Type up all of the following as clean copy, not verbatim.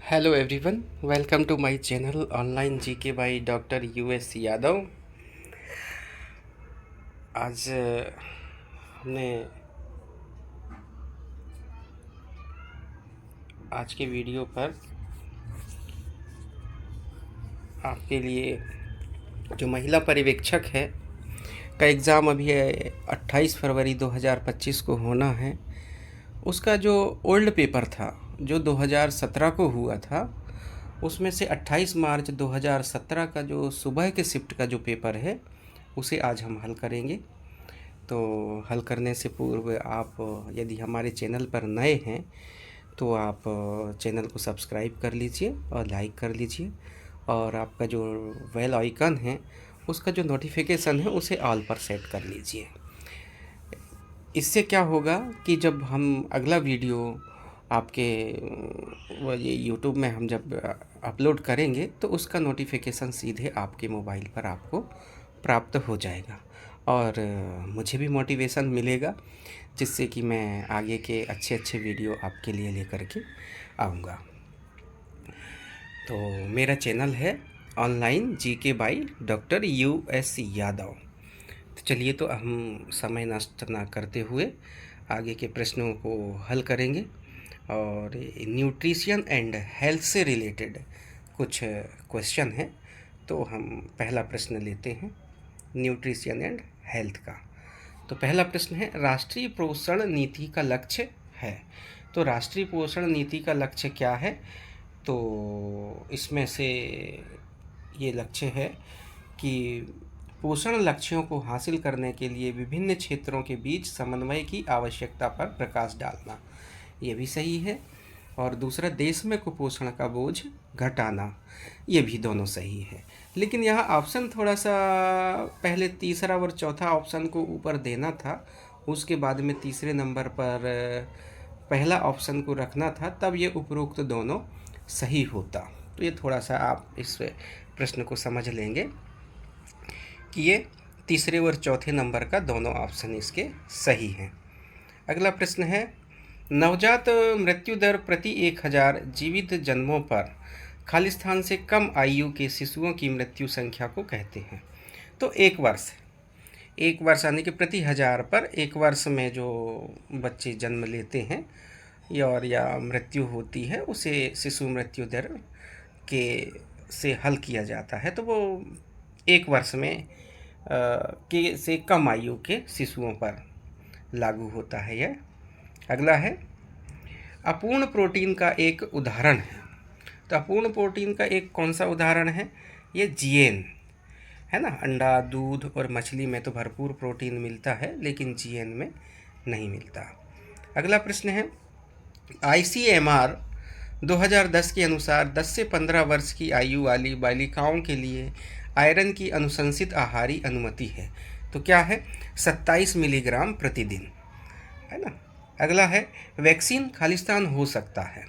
Hello everyone, welcome to my channel online GK by doctor US Yadav. आज हमने आज के वीडियो पर आपके लिए जो महिला पर्यवेक्षक है का एग्ज़ाम अभी 28 फरवरी 2025 को होना है। उसका जो ओल्ड पेपर था जो 2017 को हुआ था, उसमें से 28 मार्च 2017 का जो सुबह के शिफ्ट का जो पेपर है उसे आज हम हल करेंगे। तो हल करने से पूर्व आप यदि हमारे चैनल पर नए हैं तो आप चैनल को सब्सक्राइब कर लीजिए और लाइक कर लीजिए, और आपका जो बेल आइकन है उसका जो नोटिफिकेशन है उसे ऑल पर सेट कर लीजिए। इससे क्या होगा कि जब हम अगला वीडियो आपके वो ये यूट्यूब में हम जब अपलोड करेंगे तो उसका नोटिफिकेशन सीधे आपके मोबाइल पर आपको प्राप्त हो जाएगा, और मुझे भी मोटिवेशन मिलेगा, जिससे कि मैं आगे के अच्छे अच्छे वीडियो आपके लिए लेकर के आऊँगा। तो मेरा चैनल है online GK by doctor US Yadav. तो चलिए, तो हम समय नष्ट ना करते हुए आगे के प्रश्नों को हल करेंगे, और न्यूट्रिशन एंड हेल्थ से रिलेटेड कुछ क्वेश्चन हैं। तो हम पहला प्रश्न लेते हैं न्यूट्रिशन एंड हेल्थ का। तो पहला प्रश्न है, राष्ट्रीय पोषण नीति का लक्ष्य है। तो राष्ट्रीय पोषण नीति का लक्ष्य क्या है? तो इसमें से ये लक्ष्य है कि पोषण लक्ष्यों को हासिल करने के लिए विभिन्न क्षेत्रों के बीच समन्वय की आवश्यकता पर प्रकाश डालना, ये भी सही है। और दूसरा, देश में कुपोषण का बोझ घटाना, ये भी दोनों सही है। लेकिन यहाँ ऑप्शन थोड़ा सा पहले तीसरा और चौथा ऑप्शन को ऊपर देना था, उसके बाद में तीसरे नंबर पर पहला ऑप्शन को रखना था, तब ये उपरोक्त दोनों सही होता। तो ये थोड़ा सा आप इस प्रश्न को समझ लेंगे कि ये तीसरे और चौथे नंबर का दोनों ऑप्शन इसके सही हैं। अगला प्रश्न है, नवजात मृत्यु दर प्रति 1000 जीवित जन्मों पर खालिस्तान से कम आयु के शिशुओं की मृत्यु संख्या को कहते हैं। तो एक वर्ष यानी कि प्रति 1000 पर एक वर्ष में जो बच्चे जन्म लेते हैं या मृत्यु होती है, उसे शिशु मृत्यु दर के से हल किया जाता है। तो वो एक वर्ष में के से कम आयु के शिशुओं पर लागू होता है यह। अगला है, अपूर्ण प्रोटीन का एक उदाहरण है। तो अपूर्ण प्रोटीन का एक कौन सा उदाहरण है? ये जीएन है ना। अंडा, दूध और मछली में तो भरपूर प्रोटीन मिलता है, लेकिन जीएन में नहीं मिलता। अगला प्रश्न है, आईसीएमआर 2010 के अनुसार 10 से 15 वर्ष की आयु वाली बालिकाओं के लिए आयरन की अनुशंसित आहारी अनुमति है। तो क्या है? 27 मिलीग्राम प्रतिदिन, है ना। अगला है, वैक्सीन खालिस्तान हो सकता है।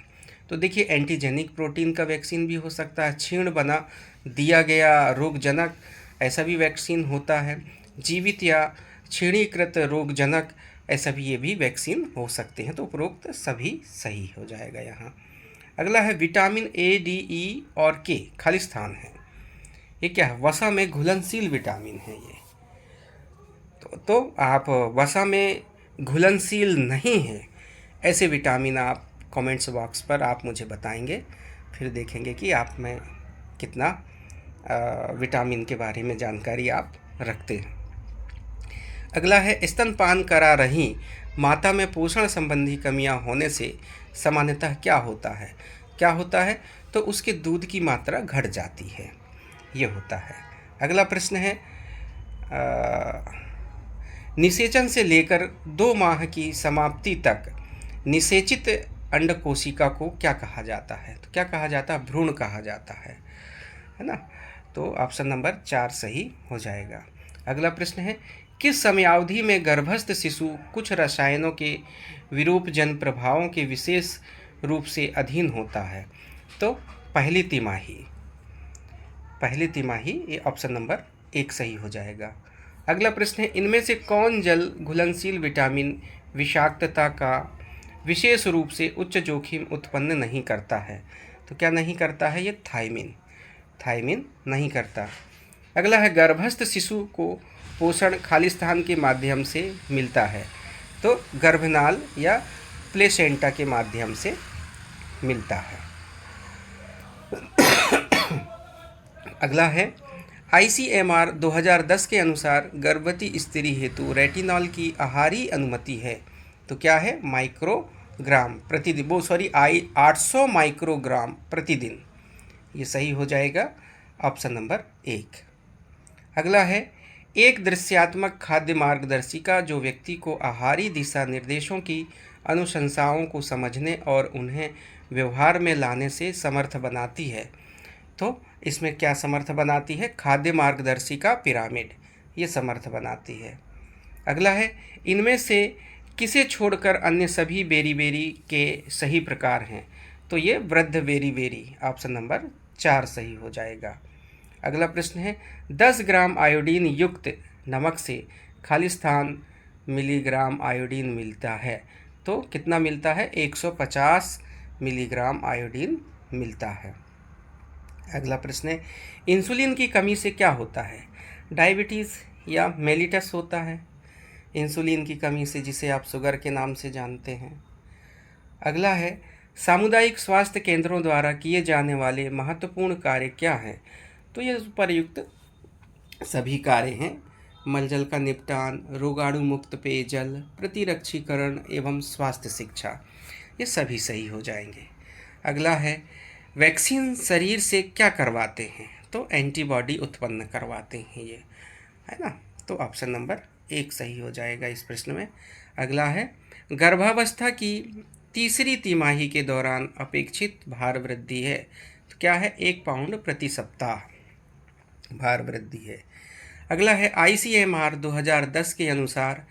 तो देखिए, एंटीजेनिक प्रोटीन का वैक्सीन भी हो सकता है, क्षीण बना दिया गया रोगजनक, ऐसा भी वैक्सीन होता है, जीवित या क्षीणीकृत रोगजनक, ऐसा भी ये भी वैक्सीन हो सकते हैं। तो उपरोक्त सभी सही हो जाएगा यहाँ। अगला है, विटामिन ए, डी, ई और के खालिस्तान है। ये क्या है? वसा में घुलनशील विटामिन है ये। तो आप वसा में घुलनशील नहीं है ऐसे विटामिन आप कमेंट्स बॉक्स पर आप मुझे बताएंगे, फिर देखेंगे कि आप में कितना विटामिन के बारे में जानकारी आप रखते हैं। अगला है, स्तनपान करा रही माता में पोषण संबंधी कमियां होने से सामान्यतः क्या होता है? क्या होता है? तो उसके दूध की मात्रा घट जाती है, ये होता है। अगला प्रश्न है, निषेचन से लेकर 2 माह की समाप्ति तक निषेचित अंड कोशिका को क्या कहा जाता है? तो क्या कहा जाता है? भ्रूण कहा जाता है ना। तो ऑप्शन नंबर 4 सही हो जाएगा। अगला प्रश्न है, किस समयावधि में गर्भस्थ शिशु कुछ रसायनों के विरूपजन प्रभावों के विशेष रूप से अधीन होता है? तो पहली तिमाही, ये ऑप्शन नंबर 1 सही हो जाएगा। अगला प्रश्न है, इनमें से कौन जल घुलनशील विटामिन विषाक्तता का विशेष रूप से उच्च जोखिम उत्पन्न नहीं करता है? तो क्या नहीं करता है ये? थायमिन। थायमिन नहीं करता। अगला है गर्भस्थ शिशु को पोषण खालिस्तान के माध्यम से मिलता है, तो गर्भनाल या प्लेसेंटा के माध्यम से मिलता है। अगला है ICMR 2010 के अनुसार गर्भवती स्त्री हेतु रेटिनॉल की आहारी अनुमति है, तो क्या है? माइक्रोग्राम प्रतिदिन, 800 माइक्रोग्राम प्रतिदिन। ये सही हो जाएगा ऑप्शन नंबर 1। अगला है एक दृश्यात्मक खाद्य मार्गदर्शिका जो व्यक्ति को आहारी दिशा निर्देशों की अनुशंसाओं को समझने और उन्हें व्यवहार में लाने से समर्थ बनाती है, तो इसमें क्या समर्थ बनाती है? खाद्य मार्गदर्शिका पिरामिड, ये समर्थ बनाती है। अगला है इनमें से किसे छोड़कर अन्य सभी बेरी बेरी के सही प्रकार हैं, तो ये वृद्ध बेरी बेरी, ऑप्शन नंबर 4 सही हो जाएगा। अगला प्रश्न है 10 ग्राम आयोडीन युक्त नमक से खालिस्तान मिलीग्राम आयोडीन मिलता है, तो कितना मिलता है? 150 मिलीग्राम आयोडीन मिलता है। अगला प्रश्न है इंसुलिन की कमी से क्या होता है? डायबिटीज़ या मेलिटस होता है? इंसुलिन की कमी से, जिसे आप शुगर के नाम से जानते हैं। अगला है सामुदायिक स्वास्थ्य केंद्रों द्वारा किए जाने वाले महत्वपूर्ण कार्य क्या हैं? तो ये उपयुक्त सभी कार्य हैं। मलजल का निपटान, रोगाणु मुक्त पेयजल, प्रतिरक्षीकरण एवं स्वास्थ्य शिक्षा, ये सभी सही हो जाएंगे। अगला है वैक्सीन शरीर से क्या करवाते हैं? तो एंटीबॉडी उत्पन्न करवाते हैं ये, है ना। तो ऑप्शन नंबर 1 सही हो जाएगा इस प्रश्न में। अगला है गर्भावस्था की तीसरी तिमाही के दौरान अपेक्षित भार वृद्धि है, तो क्या है? 1 पाउंड प्रति सप्ताह भार वृद्धि है। अगला है ICMR 2010 के अनुसार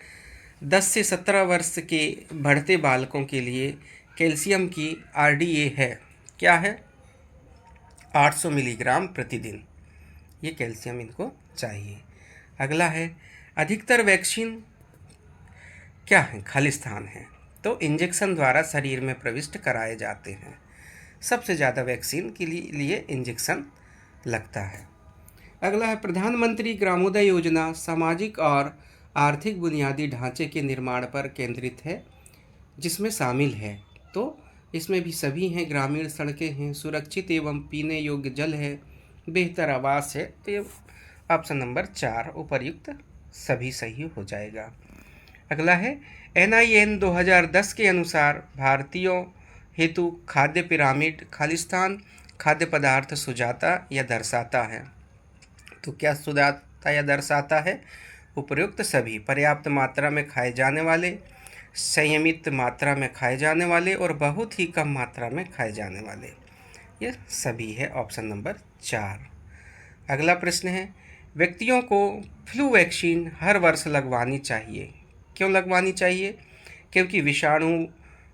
10 से 17 वर्ष के बढ़ते बालकों के लिए कैल्शियम की RDA है, क्या है? 800 मिलीग्राम प्रतिदिन, ये कैल्शियम इनको चाहिए। अगला है अधिकतर वैक्सीन क्या है? खालिस्तान है, तो इंजेक्शन द्वारा शरीर में प्रविष्ट कराए जाते हैं। सबसे ज़्यादा वैक्सीन के लिए इंजेक्शन लगता है। अगला है प्रधानमंत्री ग्रामोदय योजना सामाजिक और आर्थिक बुनियादी ढांचे के निर्माण पर केंद्रित है, जिसमें शामिल है, तो इसमें भी सभी हैं। ग्रामीण सड़कें हैं, सुरक्षित एवं पीने योग्य जल है, बेहतर आवास है, तो ये ऑप्शन नंबर 4 उपर्युक्त सभी सही हो जाएगा। अगला है NIN 2010 के अनुसार भारतीयों हेतु खाद्य पिरामिड खालिस्तान खाद्य पदार्थ सुझाता या दर्शाता है, तो क्या सुझाता या दर्शाता है? उपर्युक्त सभी। पर्याप्त मात्रा में खाए जाने वाले, संयमित मात्रा में खाए जाने वाले और बहुत ही कम मात्रा में खाए जाने वाले, ये सभी है ऑप्शन नंबर 4। अगला प्रश्न है व्यक्तियों को फ्लू वैक्सीन हर वर्ष लगवानी चाहिए, क्यों लगवानी चाहिए? क्योंकि विषाणु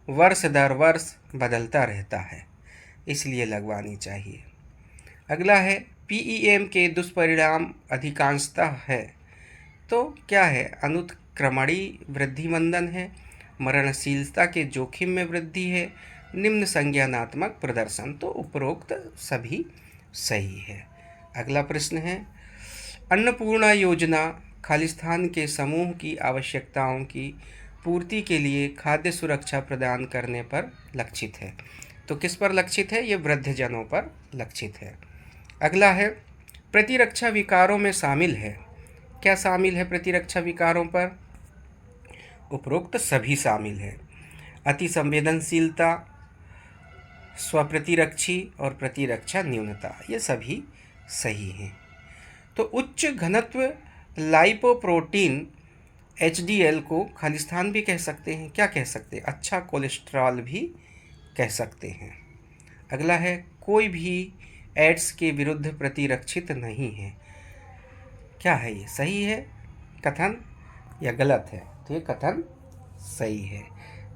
वर्ष दर वर्ष बदलता रहता है, इसलिए लगवानी चाहिए। अगला है PEM के दुष्परिणाम अधिकांशतः है, तो क्या है? अनुत्क्रमणीय वृद्धि मंदन है, मरणशीलता के जोखिम में वृद्धि है, निम्न संज्ञानात्मक प्रदर्शन, तो उपरोक्त सभी सही है। अगला प्रश्न है अन्नपूर्णा योजना खालिस्तान के समूह की आवश्यकताओं की पूर्ति के लिए खाद्य सुरक्षा प्रदान करने पर लक्षित है, तो किस पर लक्षित है? ये वृद्धजनों पर लक्षित है। अगला है प्रतिरक्षा विकारों में शामिल है, क्या शामिल है प्रतिरक्षा विकारों पर? उपरोक्त सभी शामिल है। अति संवेदनशीलता, स्वप्रतिरक्षी और प्रतिरक्षा न्यूनता, ये सभी सही हैं। तो उच्च घनत्व लाइपोप्रोटीन HDL को खालिस्तान भी कह सकते हैं, क्या कह सकते हैं? अच्छा कोलेस्ट्रॉल भी कह सकते हैं। अगला है कोई भी एड्स के विरुद्ध प्रतिरक्षित नहीं है, क्या है ये? सही है कथन या गलत है? तो ये कथन सही है,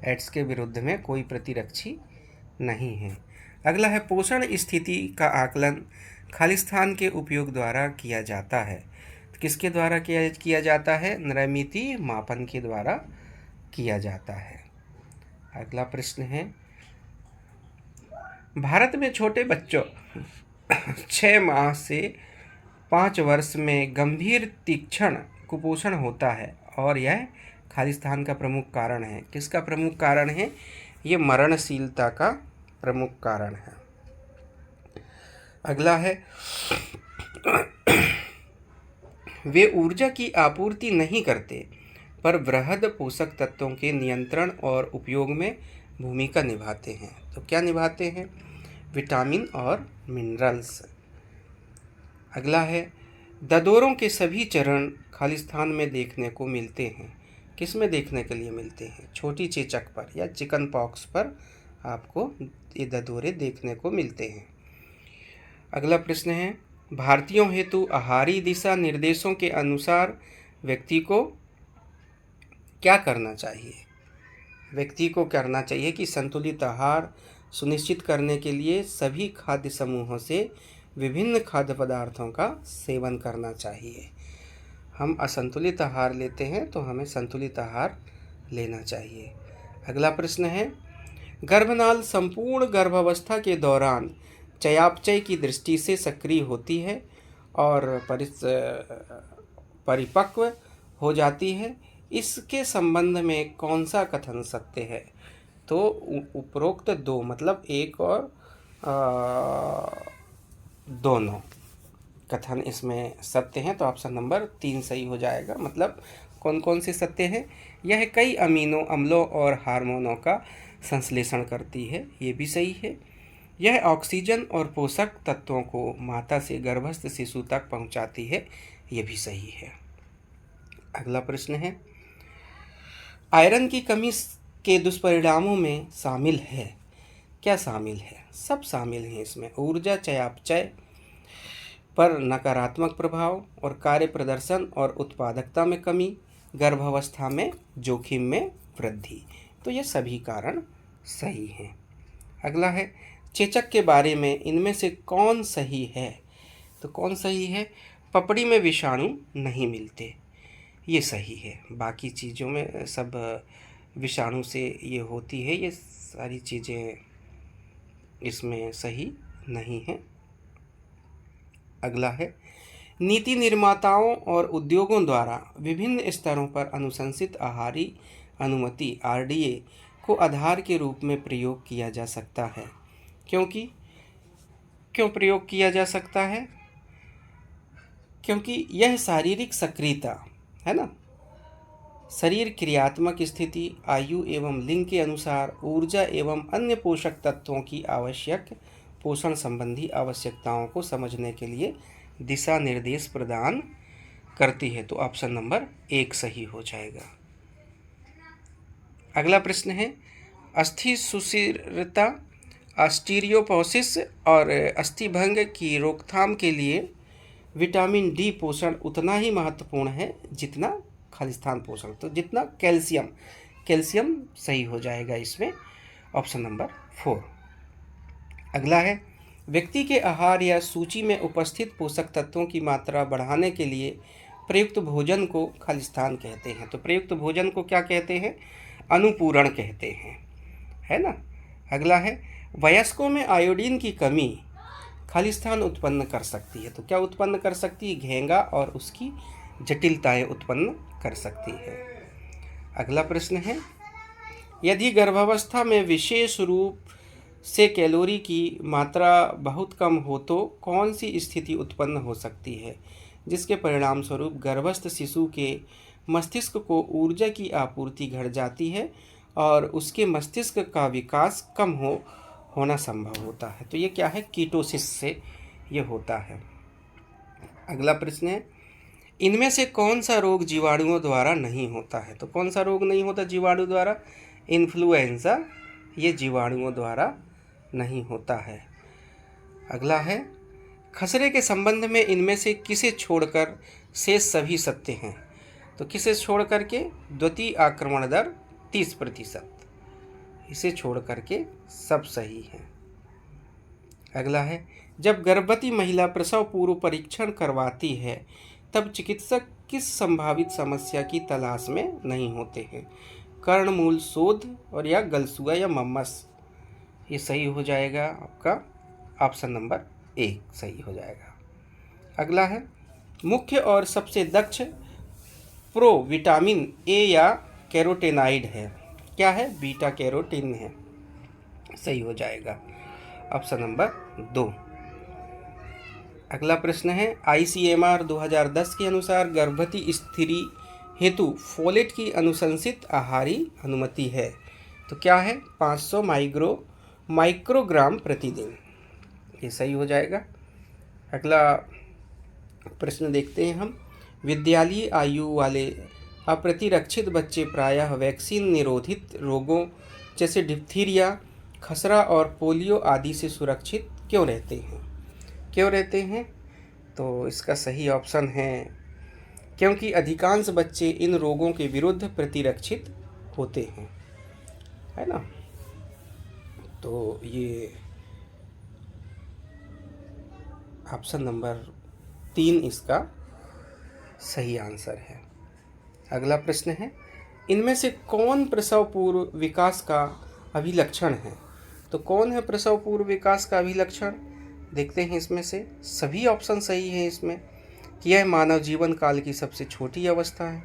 एड्स के विरुद्ध में कोई प्रतिरक्षी नहीं है। अगला है पोषण स्थिति का आकलन खालिस्तान के उपयोग द्वारा किया जाता है, तो किसके द्वारा किया जाता है? नरमिति मापन के द्वारा किया जाता है। अगला प्रश्न है भारत में छोटे बच्चों 6 माह से 5 वर्ष में गंभीर तीक्ष्ण कुपोषण होता है और यह खालिस्तान का प्रमुख कारण है। किसका प्रमुख कारण है? ये मरणशीलता का प्रमुख कारण है। अगला है वे ऊर्जा की आपूर्ति नहीं करते पर वृहद पोषक तत्वों के नियंत्रण और उपयोग में भूमिका निभाते हैं। तो क्या निभाते हैं? विटामिन और मिनरल्स। अगला है ददोरों के सभी चरण खालिस्तान में देखने को मिलते हैं। किस में देखने के लिए मिलते हैं? छोटी चेचक पर या चिकन पॉक्स पर आपको ये ददोरे देखने को मिलते हैं। अगला प्रश्न है भारतीयों हेतु आहारी दिशा निर्देशों के अनुसार व्यक्ति को क्या करना चाहिए? व्यक्ति को करना चाहिए कि संतुलित आहार सुनिश्चित करने के लिए सभी खाद्य समूहों से विभिन्न खाद्य पदार्थों का सेवन करना चाहिए। हम असंतुलित आहार लेते हैं तो हमें संतुलित आहार लेना चाहिए। अगला प्रश्न है गर्भनाल संपूर्ण गर्भावस्था के दौरान चयापचय की दृष्टि से सक्रिय होती है और परिपक्व हो जाती है। इसके संबंध में कौन सा कथन सत्य है? तो उपरोक्त दो मतलब एक और दोनों कथन इसमें सत्य हैं। तो ऑप्शन नंबर 3 सही हो जाएगा। मतलब कौन कौन से सत्य हैं? यह कई अमीनो अम्लों और हार्मोनों का संश्लेषण करती है, ये भी सही है। यह ऑक्सीजन और पोषक तत्वों को माता से गर्भस्थ शिशु तक पहुंचाती है, ये भी सही है। अगला प्रश्न है आयरन की कमी के दुष्परिणामों में शामिल है। क्या शामिल है? सब शामिल हैं इसमें। ऊर्जा चयापचय पर नकारात्मक प्रभाव और कार्य प्रदर्शन और उत्पादकता में कमी, गर्भावस्था में जोखिम में वृद्धि। तो ये सभी कारण सही हैं। अगला है चेचक के बारे में इनमें से कौन सही है? तो कौन सही है? पपड़ी में विषाणु नहीं मिलते, ये सही है। बाकी चीज़ों में सब विषाणु से ये होती है, ये सारी चीज़ें इसमें सही नहीं है। अगला है नीति निर्माताओं और उद्योगों द्वारा विभिन्न स्तरों पर अनुशंसित आहारी अनुमति RDA को आधार के रूप में प्रयोग किया जा सकता है। क्यों प्रयोग किया जा सकता है? क्योंकि यह शारीरिक सक्रियता है ना, शरीर क्रियात्मक स्थिति, आयु एवं लिंग के अनुसार ऊर्जा एवं अन्य पोषक तत्वों की आवश्यक पोषण संबंधी आवश्यकताओं को समझने के लिए दिशा निर्देश प्रदान करती है। तो ऑप्शन नंबर 1 सही हो जाएगा। अगला प्रश्न है अस्थि सुषिरता, ऑस्टियोपोरोसिस और अस्थिभंग की रोकथाम के लिए विटामिन D पोषण उतना ही महत्वपूर्ण है जितना खालिस्तान पोषण। तो जितना कैल्शियम सही हो जाएगा इसमें, ऑप्शन नंबर 4। अगला है व्यक्ति के आहार या सूची में उपस्थित पोषक तत्वों की मात्रा बढ़ाने के लिए प्रयुक्त भोजन को खालिस्तान कहते हैं। तो प्रयुक्त भोजन को क्या कहते हैं? अनुपूरण कहते हैं, है ना। अगला है वयस्कों में आयोडीन की कमी खालिस्तान उत्पन्न कर सकती है। तो क्या उत्पन्न कर सकती है? घेंगा और उसकी जटिलताएं उत्पन्न कर सकती है। अगला प्रश्न है यदि गर्भावस्था में विशेष रूप से कैलोरी की मात्रा बहुत कम हो तो कौन सी स्थिति उत्पन्न हो सकती है जिसके परिणाम स्वरूप गर्भस्थ शिशु के मस्तिष्क को ऊर्जा की आपूर्ति घट जाती है और उसके मस्तिष्क का विकास कम होना संभव होता है? तो ये क्या है? कीटोसिस से ये होता है। अगला प्रश्न है इनमें से कौन सा रोग जीवाणुओं द्वारा नहीं होता है? तो कौन सा रोग नहीं होता जीवाणु द्वारा? इन्फ्लुएंजा, ये जीवाणुओं द्वारा नहीं होता है। अगला है खसरे के संबंध में इनमें से किसे छोड़कर शेष सभी सत्य हैं? तो किसे छोड़ करके? द्वितीय आक्रमण दर 30%, इसे छोड़ करके सब सही है। अगला है जब गर्भवती महिला प्रसव पूर्व परीक्षण करवाती है तब चिकित्सक किस संभावित समस्या की तलाश में नहीं होते हैं? कर्णमूल शोथ और या गलसुआ या मम्मस। ये सही हो जाएगा, आपका ऑप्शन नंबर ए सही हो जाएगा। अगला है, मुख्य और सबसे दक्ष प्रो विटामिन ए या कैरोटेनाइड है। क्या है? बीटा कैरोटीन है, सही हो जाएगा ऑप्शन नंबर 2। अगला प्रश्न है, ICMR 2010 के अनुसार गर्भवती स्त्री हेतु फोलेट की अनुशंसित आहारी अनुमति है, तो क्या है? 500 माइक्रोग्राम प्रतिदिन, ये सही हो जाएगा। अगला प्रश्न देखते हैं हम, विद्यालयी आयु वाले अप्रतिरक्षित बच्चे प्रायः वैक्सीन निरोधित रोगों जैसे डिप्थीरिया, खसरा और पोलियो आदि से सुरक्षित क्यों रहते हैं? क्यों रहते हैं? तो इसका सही ऑप्शन है क्योंकि अधिकांश बच्चे इन रोगों के विरुद्ध प्रतिरक्षित होते हैं, है ना। तो ये ऑप्शन नंबर 3 इसका सही आंसर है। अगला प्रश्न है, इनमें से कौन प्रसव पूर्व विकास का अभिलक्षण है? तो कौन है प्रसव पूर्व विकास का अभिलक्षण? देखते हैं इसमें से सभी ऑप्शन सही हैं इसमें कि यह मानव जीवन काल की सबसे छोटी अवस्था है,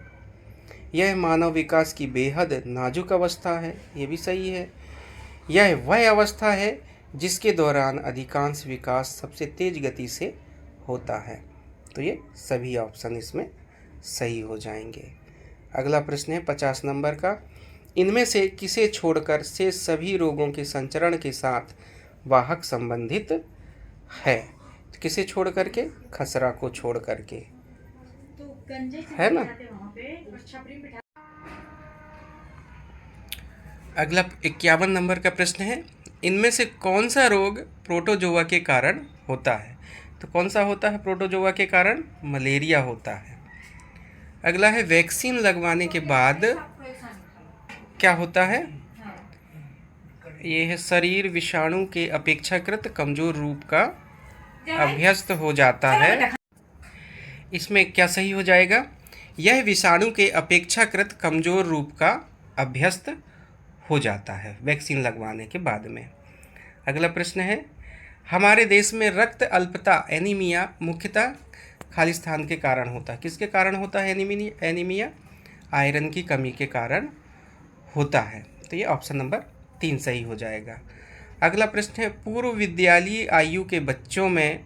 यह मानव विकास की बेहद नाजुक अवस्था है, ये भी सही है, यह वह अवस्था है जिसके दौरान अधिकांश विकास सबसे तेज गति से होता है। तो ये सभी ऑप्शन इसमें सही हो जाएंगे। अगला प्रश्न है 50 नंबर का, इनमें से किसे छोड़कर से सभी रोगों के संचरण के साथ वाहक संबंधित है? किसे छोड़ करके? खसरा को छोड़ करके, है ना। अगला 51 नंबर का प्रश्न है, इनमें से कौन सा रोग प्रोटोजोआ के कारण होता है? तो कौन सा होता है प्रोटोजोआ के कारण? मलेरिया होता है। अगला है, वैक्सीन लगवाने के बाद क्या होता है? ये है, शरीर विषाणु के अपेक्षाकृत कमजोर रूप का अभ्यस्त हो जाता है। इसमें क्या सही हो जाएगा? यह विषाणु के अपेक्षाकृत कमजोर रूप का अभ्यस्त हो जाता है वैक्सीन लगवाने के बाद में। अगला प्रश्न है, हमारे देश में रक्त अल्पता एनीमिया मुख्यतः खालिस्तान के कारण होता है। किसके कारण होता है एनीमिया? आयरन की कमी के कारण होता है। तो ये ऑप्शन नंबर 3 सही हो जाएगा। अगला प्रश्न है, पूर्व विद्यालयी आयु के बच्चों में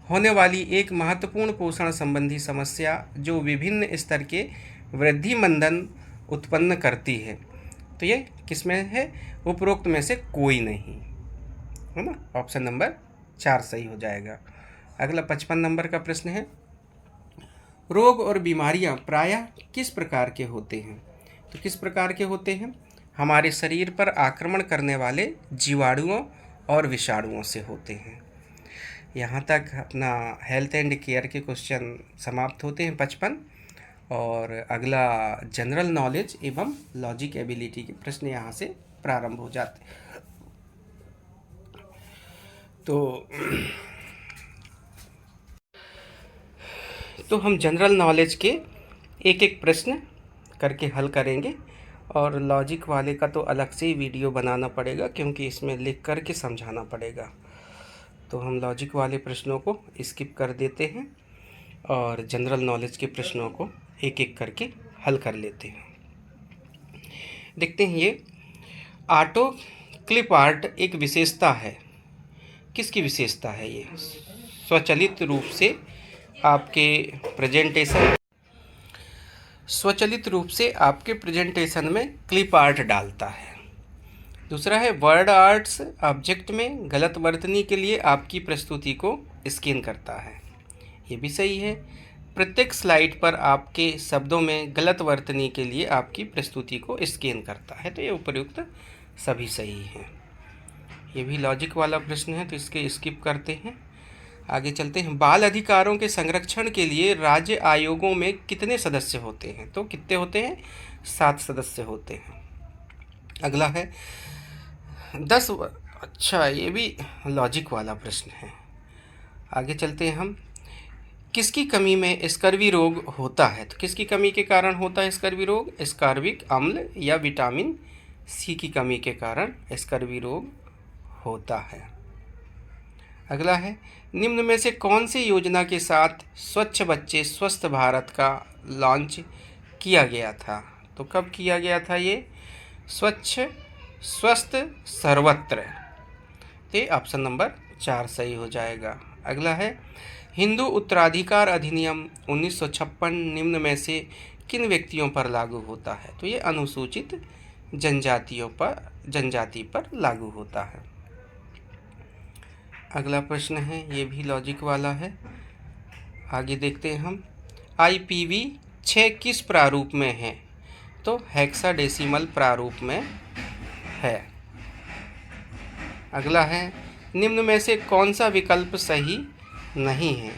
होने वाली एक महत्वपूर्ण पोषण संबंधी समस्या जो विभिन्न स्तर के वृद्धि मंदन उत्पन्न करती है, तो ये किसमें है? उपरोक्त में से कोई नहीं, है ना। ऑप्शन नंबर 4 सही हो जाएगा। अगला 55 नंबर का प्रश्न है, रोग और बीमारियां प्रायः किस प्रकार के होते हैं? तो किस प्रकार के होते हैं? हमारे शरीर पर आक्रमण करने वाले जीवाणुओं और विषाणुओं से होते हैं। यहाँ तक अपना हेल्थ एंड केयर के क्वेश्चन समाप्त होते हैं 55, और अगला जनरल नॉलेज एवं लॉजिक एबिलिटी के प्रश्न यहाँ से प्रारंभ हो जाते हैं। तो हम जनरल नॉलेज के एक एक प्रश्न करके हल करेंगे, और लॉजिक वाले का तो अलग से ही वीडियो बनाना पड़ेगा क्योंकि इसमें लिख कर के समझाना पड़ेगा। तो हम लॉजिक वाले प्रश्नों को स्किप कर देते हैं और जनरल नॉलेज के प्रश्नों को एक एक करके हल कर लेते हैं। देखते हैं, ये ऑटो क्लिप आर्ट एक विशेषता है। किसकी विशेषता है? ये स्वचालित रूप से आपके प्रेजेंटेशन में क्लिप आर्ट डालता है। दूसरा है, वर्ड आर्ट्स ऑब्जेक्ट में गलत वर्तनी के लिए आपकी प्रस्तुति को स्कैन करता है। ये भी सही है। प्रत्येक स्लाइड पर आपके शब्दों में गलत वर्तनी के लिए आपकी प्रस्तुति को स्कैन करता है। तो ये उपयुक्त सभी सही हैं। ये भी लॉजिक वाला प्रश्न है तो इसके स्किप करते हैं। आगे चलते हैं, बाल अधिकारों के संरक्षण के लिए राज्य आयोगों में कितने सदस्य होते हैं? तो कितने होते हैं? 7 सदस्य होते हैं। अगला है 10। अच्छा, ये भी लॉजिक वाला प्रश्न है। आगे चलते हैं हम, किसकी कमी में स्कर्वी रोग होता है? तो किसकी कमी के कारण होता है स्कर्वी रोग? स्कार्बिक अम्ल या विटामिन सी की कमी के कारण स्कर्वी रोग होता है। अगला है, निम्न में से कौन सी योजना के साथ स्वच्छ बच्चे स्वस्थ भारत का लॉन्च किया गया था? तो कब किया गया था ये? स्वच्छ स्वस्थ सर्वत्र। तो ऑप्शन नंबर 4 सही हो जाएगा। अगला है, हिंदू उत्तराधिकार अधिनियम 1956 निम्न में से किन व्यक्तियों पर लागू होता है? तो ये अनुसूचित जनजाति पर लागू होता है। अगला प्रश्न है, ये भी लॉजिक वाला है, आगे देखते हैं हम। IPv6 किस प्रारूप में है? तो हेक्साडेसिमल प्रारूप में है। अगला है, निम्न में से कौन सा विकल्प सही नहीं है?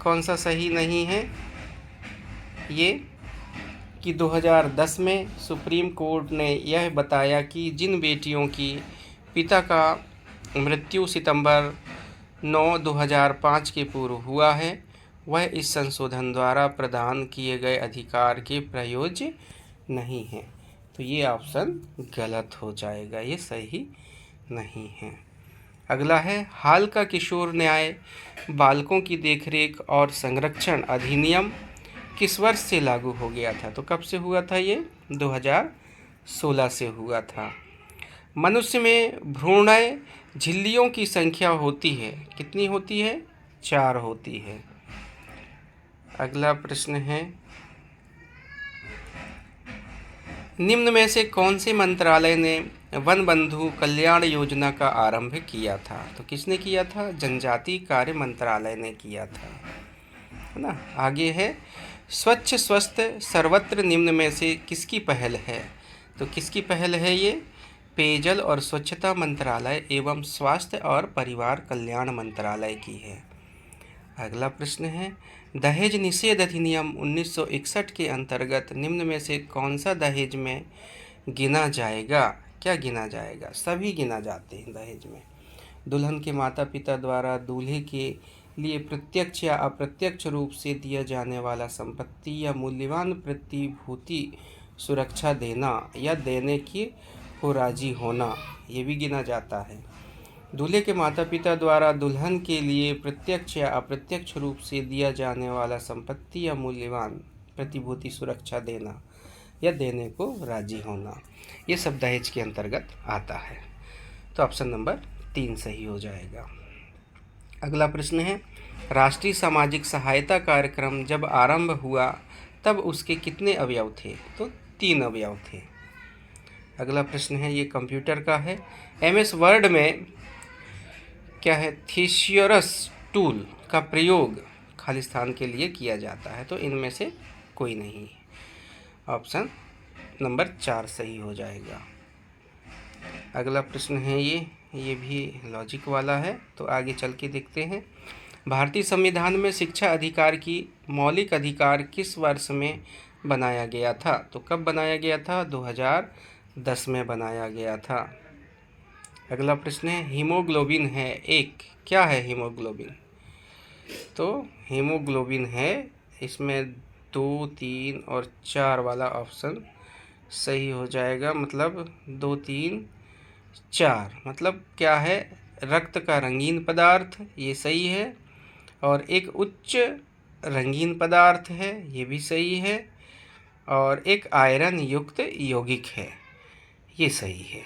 कौन सा सही नहीं है? ये कि 2010 में सुप्रीम कोर्ट ने यह बताया कि जिन बेटियों की पिता का मृत्यु सितंबर 9, 2005 के पूर्व हुआ है, वह इस संशोधन द्वारा प्रदान किए गए अधिकार के प्रयोज्य नहीं है। तो ये ऑप्शन गलत हो जाएगा, ये सही नहीं है। अगला है, हाल का किशोर न्याय बालकों की देखरेख और संरक्षण अधिनियम किस वर्ष से लागू हो गया था? तो कब से हुआ था ये? 2016 से हुआ था। मनुष्य में भ्रूणय झिल्लियों की संख्या होती है, कितनी होती है? 4 होती है। अगला प्रश्न है, निम्न में से कौन से मंत्रालय ने वन बंधु कल्याण योजना का आरंभ किया था? तो किसने किया था? जनजाति कार्य मंत्रालय ने किया था, है ना। आगे है, स्वच्छ स्वस्थ सर्वत्र निम्न में से किसकी पहल है? तो किसकी पहल है ये? पेयजल और स्वच्छता मंत्रालय एवं स्वास्थ्य और परिवार कल्याण मंत्रालय की है। अगला प्रश्न है, दहेज निषेध अधिनियम 1961 के अंतर्गत निम्न में से कौन सा दहेज में गिना जाएगा? क्या गिना जाएगा? सभी गिना जाते हैं दहेज में। दुल्हन के माता पिता द्वारा दूल्हे के लिए प्रत्यक्ष या अप्रत्यक्ष रूप से दिया जाने वाला संपत्ति या मूल्यवान प्रतिभूति सुरक्षा देना या देने की को राजी होना, ये भी गिना जाता है। दूल्हे के माता पिता द्वारा दुल्हन के लिए प्रत्यक्ष या अप्रत्यक्ष रूप से दिया जाने वाला संपत्ति या मूल्यवान प्रतिभूति सुरक्षा देना या देने को राजी होना, ये सब दहेज के अंतर्गत आता है। तो ऑप्शन नंबर 3 सही हो जाएगा। अगला प्रश्न है, राष्ट्रीय सामाजिक सहायता कार्यक्रम जब आरंभ हुआ तब उसके कितने अवयव थे? तो 3 अवयव थे। अगला प्रश्न है, ये कंप्यूटर का है। MS वर्ड में क्या है? थिसॉरस टूल का प्रयोग खाली स्थान के लिए किया जाता है। तो इनमें से कोई नहीं है। ऑप्शन नंबर 4 सही हो जाएगा। अगला प्रश्न है, ये भी लॉजिक वाला है, तो आगे चल के देखते हैं। भारतीय संविधान में शिक्षा अधिकार की मौलिक अधिकार किस वर्ष में बनाया गया था? तो कब बनाया गया था? 2010 में बनाया गया था। अगला प्रश्न है, हीमोग्लोबिन है एक, क्या है हीमोग्लोबिन? तो हीमोग्लोबिन है, इसमें 2, 3 और 4 वाला ऑप्शन सही हो जाएगा। मतलब 2, 3, 4 मतलब क्या है? रक्त का रंगीन पदार्थ, ये सही है। और एक उच्च रंगीन पदार्थ है, ये भी सही है। और एक आयरन युक्त यौगिक है, ये सही है।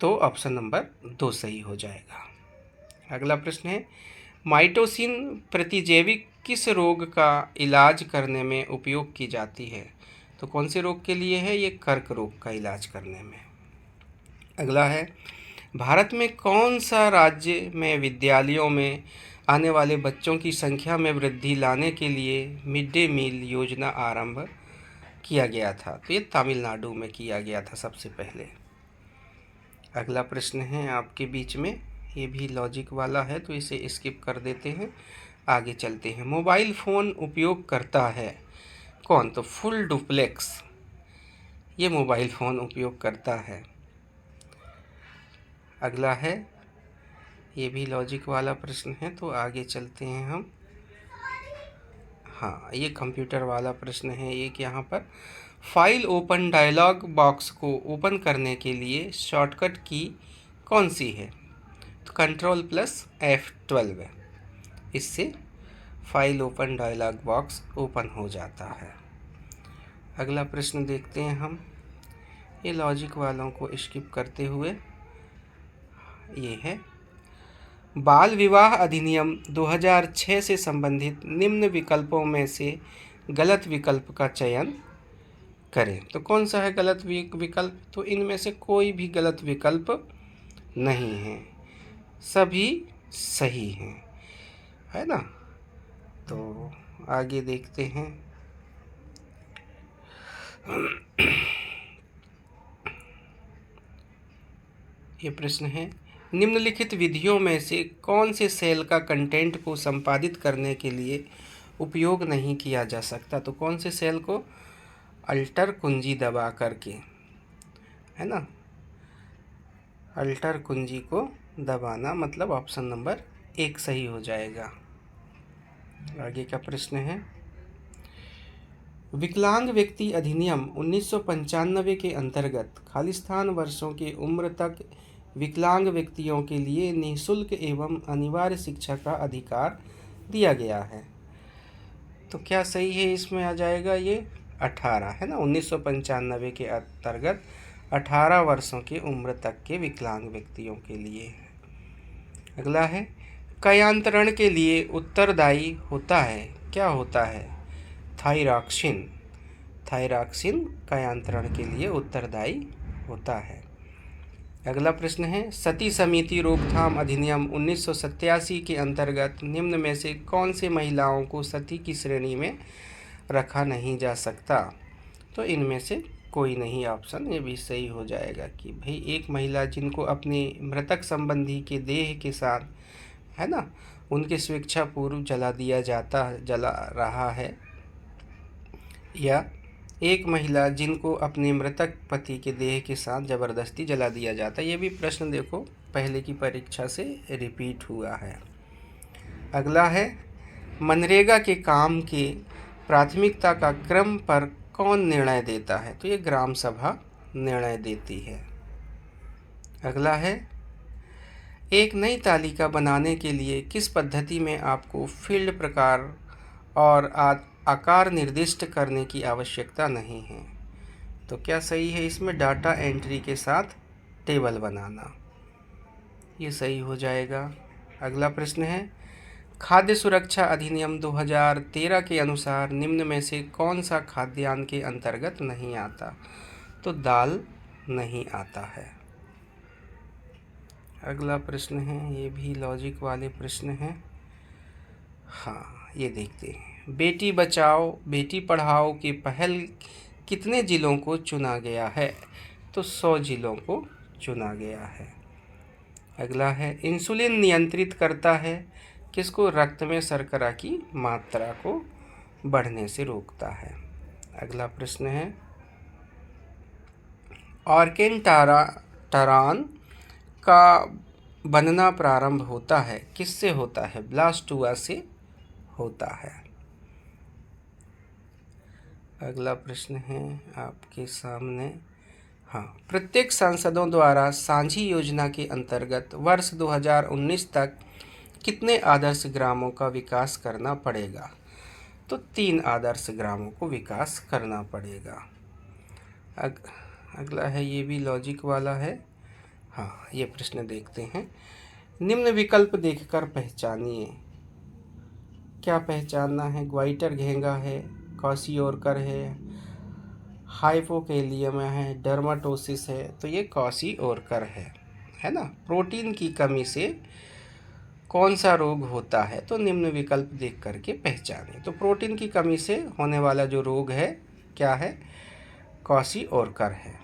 तो ऑप्शन नंबर 2 सही हो जाएगा। अगला प्रश्न है, माइटोसिन प्रतिजैविक किस रोग का इलाज करने में उपयोग की जाती है? तो कौन से रोग के लिए है? ये कर्क रोग का इलाज करने में। अगला है, भारत में कौन सा राज्य में विद्यालयों में आने वाले बच्चों की संख्या में वृद्धि लाने के लिए मिड डे मील योजना आरंभ किया गया था? तो ये तमिलनाडु में किया गया था सबसे पहले। अगला प्रश्न है आपके बीच में, ये भी लॉजिक वाला है, तो इसे स्किप कर देते हैं, आगे चलते हैं। मोबाइल फ़ोन उपयोग करता है कौन? तो फुल डुप्लेक्स, ये मोबाइल फ़ोन उपयोग करता है। अगला है, ये भी लॉजिक वाला प्रश्न है, तो आगे चलते हैं हम। हाँ, ये कंप्यूटर वाला प्रश्न है एक यहाँ पर। फाइल ओपन डायलॉग बॉक्स को ओपन करने के लिए शॉर्टकट की कौन सी है? तो कंट्रोल प्लस F12, इससे file open dialog box open हो जाता है। अगला प्रश्न देखते हैं हम, ये लॉजिक वालों को स्किप करते हुए। ये है, बाल विवाह अधिनियम 2006 से संबंधित निम्न विकल्पों में से गलत विकल्प का चयन करें। तो कौन सा है गलत विकल्प? तो इनमें से कोई भी गलत विकल्प नहीं है, सभी सही हैं, है ना। तो आगे देखते हैं। ये प्रश्न है, निम्नलिखित विधियों में से कौन से सेल का कंटेंट को संपादित करने के लिए उपयोग नहीं किया जा सकता? तो कौन से सेल को अल्टर कुंजी दबा करके, है ना, अल्टर कुंजी को दबाना, मतलब ऑप्शन नंबर 1 सही हो जाएगा। आगे का प्रश्न है, विकलांग व्यक्ति अधिनियम 1995 के अंतर्गत खालिस्तान वर्षों की उम्र तक विकलांग व्यक्तियों के लिए निःशुल्क एवं अनिवार्य शिक्षा का अधिकार दिया गया है। तो क्या सही है? इसमें आ जाएगा ये 18, है ना। 1995 के अंतर्गत 18 वर्षों की उम्र तक के विकलांग व्यक्तियों के लिए। अगला है, कायांतरण के लिए उत्तरदायी होता है, क्या होता है? थायरॉक्सिन। थायरॉक्सिन कायांतरण के लिए उत्तरदायी होता है। अगला प्रश्न है, सती समिति रोकथाम अधिनियम 1987 के अंतर्गत निम्न में से कौन से महिलाओं को सती की श्रेणी में रखा नहीं जा सकता? तो इनमें से कोई नहीं ऑप्शन, ये भी सही हो जाएगा कि भाई एक महिला जिनको अपने मृतक संबंधी के देह के साथ, है ना, उनके स्वेच्छापूर्व जला रहा है, या एक महिला जिनको अपने मृतक पति के देह के साथ ज़बरदस्ती जला दिया जाता है। ये भी प्रश्न देखो पहले की परीक्षा से रिपीट हुआ है। अगला है, मनरेगा के काम के प्राथमिकता का क्रम पर कौन निर्णय देता है? तो ये ग्राम सभा निर्णय देती है। अगला है, एक नई तालिका बनाने के लिए किस पद्धति में आपको फील्ड प्रकार और आकार निर्दिष्ट करने की आवश्यकता नहीं है? तो क्या सही है? इसमें डाटा एंट्री के साथ टेबल बनाना, ये सही हो जाएगा। अगला प्रश्न है, खाद्य सुरक्षा अधिनियम 2013 के अनुसार निम्न में से कौन सा खाद्यान्न के अंतर्गत नहीं आता? तो दाल नहीं आता है। अगला प्रश्न है, ये भी लॉजिक वाले प्रश्न हैं। हाँ, ये देखते हैं, बेटी बचाओ बेटी पढ़ाओ की पहल कितने जिलों को चुना गया है? तो 100 जिलों को चुना गया है। अगला है, इंसुलिन नियंत्रित करता है किसको? रक्त में शर्करा की मात्रा को बढ़ने से रोकता है। अगला प्रश्न है, ऑर्केन टारान का बनना प्रारंभ होता है किससे होता है? ब्लास्टुआ से होता है। अगला प्रश्न है आपके सामने, हाँ, प्रत्येक सांसदों द्वारा सांझी योजना के अंतर्गत वर्ष 2019 तक कितने आदर्श ग्रामों का विकास करना पड़ेगा? तो 3 आदर्श ग्रामों को विकास करना पड़ेगा। अगला है, ये भी लॉजिक वाला है। हाँ, ये प्रश्न देखते हैं, निम्न विकल्प देखकर पहचानिए। क्या पहचानना है? ग्वाइटर घेंगा है, कॉसियोरकर है, हाइपोकेलियम है, डर्माटोसिस है। तो ये कॉसियोरकर है ना। प्रोटीन की कमी से कौन सा रोग होता है? तो निम्न विकल्प देख करके पहचाने। तो प्रोटीन की कमी से होने वाला जो रोग है क्या है? कॉसियोरकर है।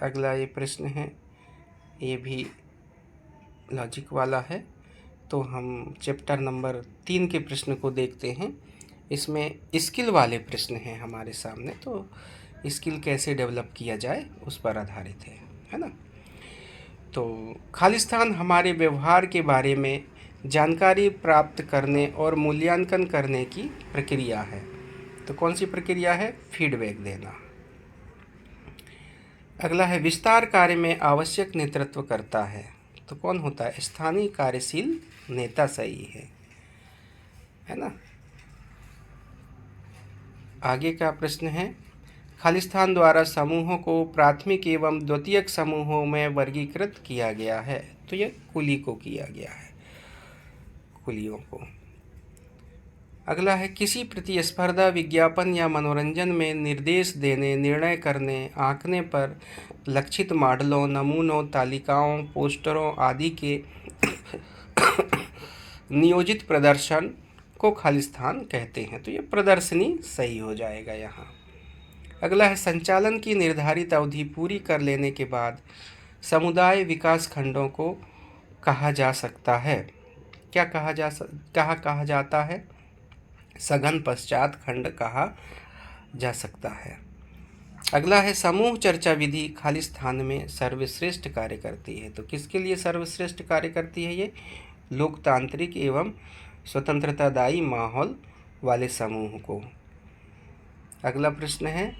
अगला ये प्रश्न है, ये भी लॉजिक वाला है। तो हम चैप्टर नंबर 3 के प्रश्न को देखते हैं। इसमें स्किल वाले प्रश्न हैं हमारे सामने, तो स्किल कैसे डेवलप किया जाए उस पर आधारित है ना। तो खालिस्तान हमारे व्यवहार के बारे में जानकारी प्राप्त करने और मूल्यांकन करने की प्रक्रिया है। तो कौन सी प्रक्रिया है? फीडबैक देना। अगला है विस्तार कार्य में आवश्यक नेतृत्व करता है, तो कौन होता है? स्थानीय कार्यशील नेता सही है ना। आगे का प्रश्न है, खालिस्तान द्वारा समूहों को प्राथमिक एवं द्वितीयक समूहों में वर्गीकृत किया गया है, तो यह कुली को किया गया है, कुलियों को। अगला है किसी प्रतिस्पर्धा विज्ञापन या मनोरंजन में निर्देश देने, निर्णय करने, आंकने पर लक्षित मॉडलों, नमूनों, तालिकाओं, पोस्टरों आदि के नियोजित प्रदर्शन को खालिस्तान कहते हैं, तो ये प्रदर्शनी सही हो जाएगा यहाँ। अगला है संचालन की निर्धारित अवधि पूरी कर लेने के बाद समुदाय विकास खंडों को कहा जा सकता है। क्या कहा जाता है? सघन पश्चात खंड कहा जा सकता है। अगला है समूह चर्चा विधि खालिस्तान में सर्वश्रेष्ठ कार्य करती है, तो किसके लिए सर्वश्रेष्ठ कार्य करती है? ये लोकतांत्रिक एवं स्वतंत्रतादायी माहौल वाले समूह को। अगला प्रश्न है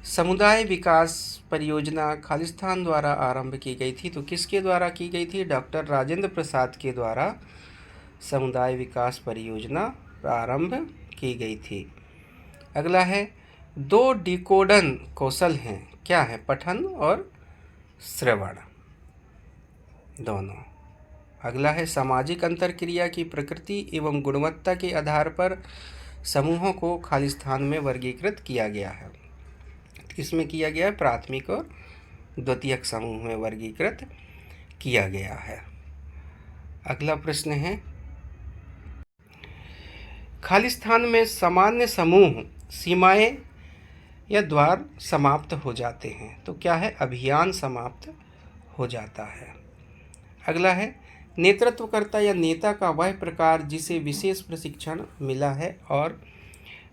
समुदाय विकास परियोजना खालिस्तान द्वारा आरंभ की गई थी, तो किसके द्वारा की गई थी? डॉक्टर राजेंद्र प्रसाद के द्वारा समुदाय विकास परियोजना प्रारंभ की गई थी। अगला है दो डिकोडन कौशल हैं, क्या है? पठन और श्रवण दोनों। अगला है सामाजिक अंतरक्रिया की प्रकृति एवं गुणवत्ता के आधार पर समूहों को खालिस्तान में वर्गीकृत किया गया है। इसमें किया गया है प्राथमिक और द्वितीयक समूह में वर्गीकृत किया गया है। अगला प्रश्न है खालिस्तान में सामान्य समूह सीमाएं या द्वार समाप्त हो जाते हैं, तो क्या है? अभियान समाप्त हो जाता है। अगला है नेतृत्वकर्ता या नेता का वह प्रकार जिसे विशेष प्रशिक्षण मिला है और